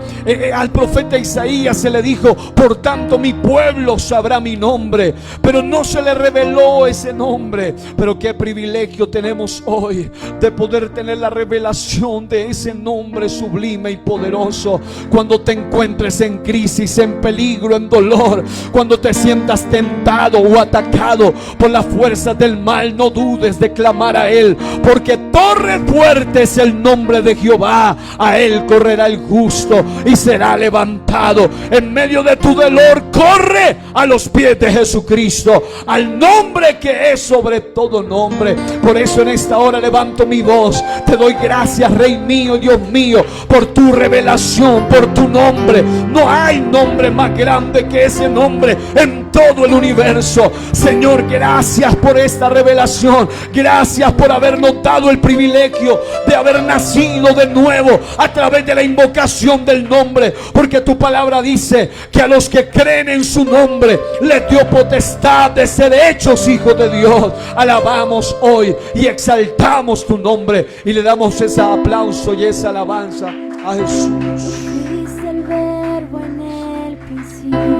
Al profeta Isaías se le dijo: por tanto mi pueblo sabrá mi nombre, pero no se le reveló ese nombre. Pero qué privilegio tenemos hoy de poder tener la revelación de ese nombre sublime y poderoso. Cuando te encuentres en crisis, en peligro, en dolor, cuando te sientas tentado o atacado por las fuerzas del mal, no dudes de clamar a Él, porque torre fuerte es el nombre de Jehová. A Él correrá el justo y será levantado. En medio de tu dolor, corre a los pies de Jesucristo, al nombre que es sobre todo nombre. Por eso en esta hora levanto mi voz, te doy gracias, Rey mío, Dios mío, por tu revelación, por tu nombre. No hay nombre más grande que ese nombre en todo el universo. Señor, gracias por esta revelación. Gracias por habernos dado el privilegio de haber nacido de nuevo a través de la invocación del nombre, porque tu palabra dice que a los que creen en su nombre les dio potestad de ser hechos hijos de Dios. Alabamos hoy y exaltamos tu nombre y le damos ese aplauso y esa alabanza a Jesús.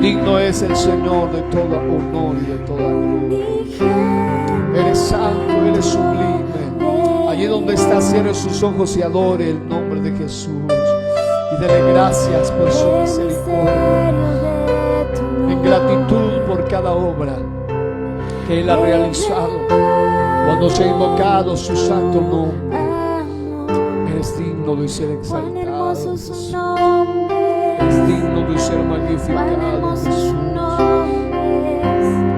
Digno es el Señor de todo honor y de toda gloria. Eres santo, eres sublime. Allí donde está, cierre sus ojos y adore el nombre de Jesús y dele gracias por su misericordia, en gratitud por cada obra que Él ha realizado. Cuando se ha invocado su santo nombre, eres digno de ser exaltado, Jesús. Es digno de ser magnificado, Jesús.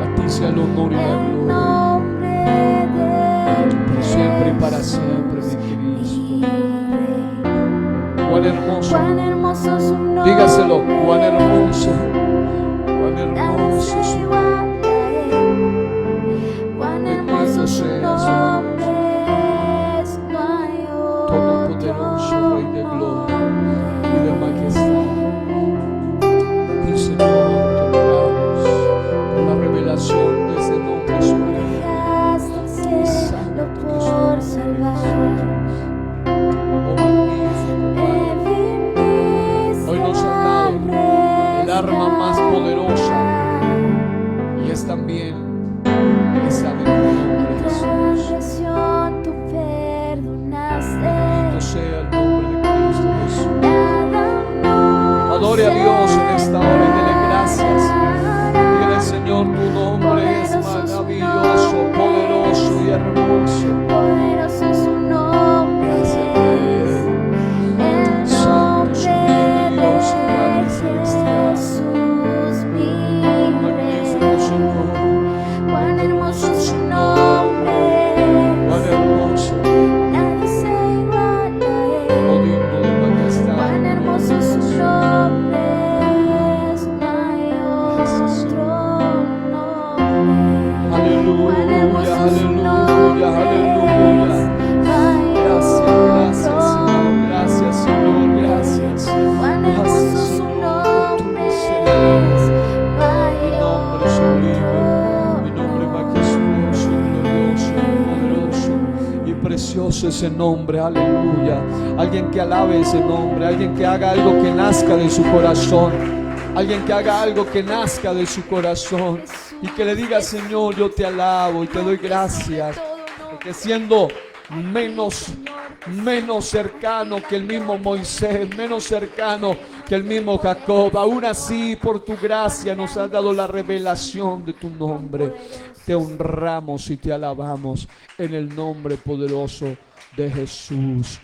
A ti sea el honor y la gloria, por siempre y para siempre, mi Cristo. Cuán hermoso, dígaselo, cuán hermoso su nombre. Bendito sea su nombre, todopoderoso, Rey de gloria y de majestad. Señor, te adoramos. también les sabe tu nombre, Jesús. Bendito sea el nombre de Cristo Jesús. Adore a Dios en esta hora y dele gracias. Dígale, Señor, tu nombre es maravilloso, poderoso y hermoso. Poderoso es su nombre. El nombre de Jesús vive. Cuán hermoso es su nombre. Cuán hermoso, Nadie se iguala a oh él. digno de majestad. Cuán hermoso es su nombre. No hay otro nombre. Aleluya, aleluya, aleluya. Gracias, Señor, gracias, Señor, gracias. Cuán hermoso Gracias, su Señor, por tu nombre misericordia. es, no hay Mi nombre sublime, mi nombre majestuoso, glorioso, poderoso y precioso ese nombre, aleluya. Alguien que alabe ese nombre, alguien que haga algo que nazca de su corazón, alguien que haga algo que nazca de su corazón y que le diga, Señor, yo te alabo y te doy gracias, porque siendo menos cercano que el mismo Moisés, menos cercano que el mismo Jacob, aún así por tu gracia nos has dado la revelación de tu nombre. Te honramos y te alabamos en el nombre poderoso de Jesús.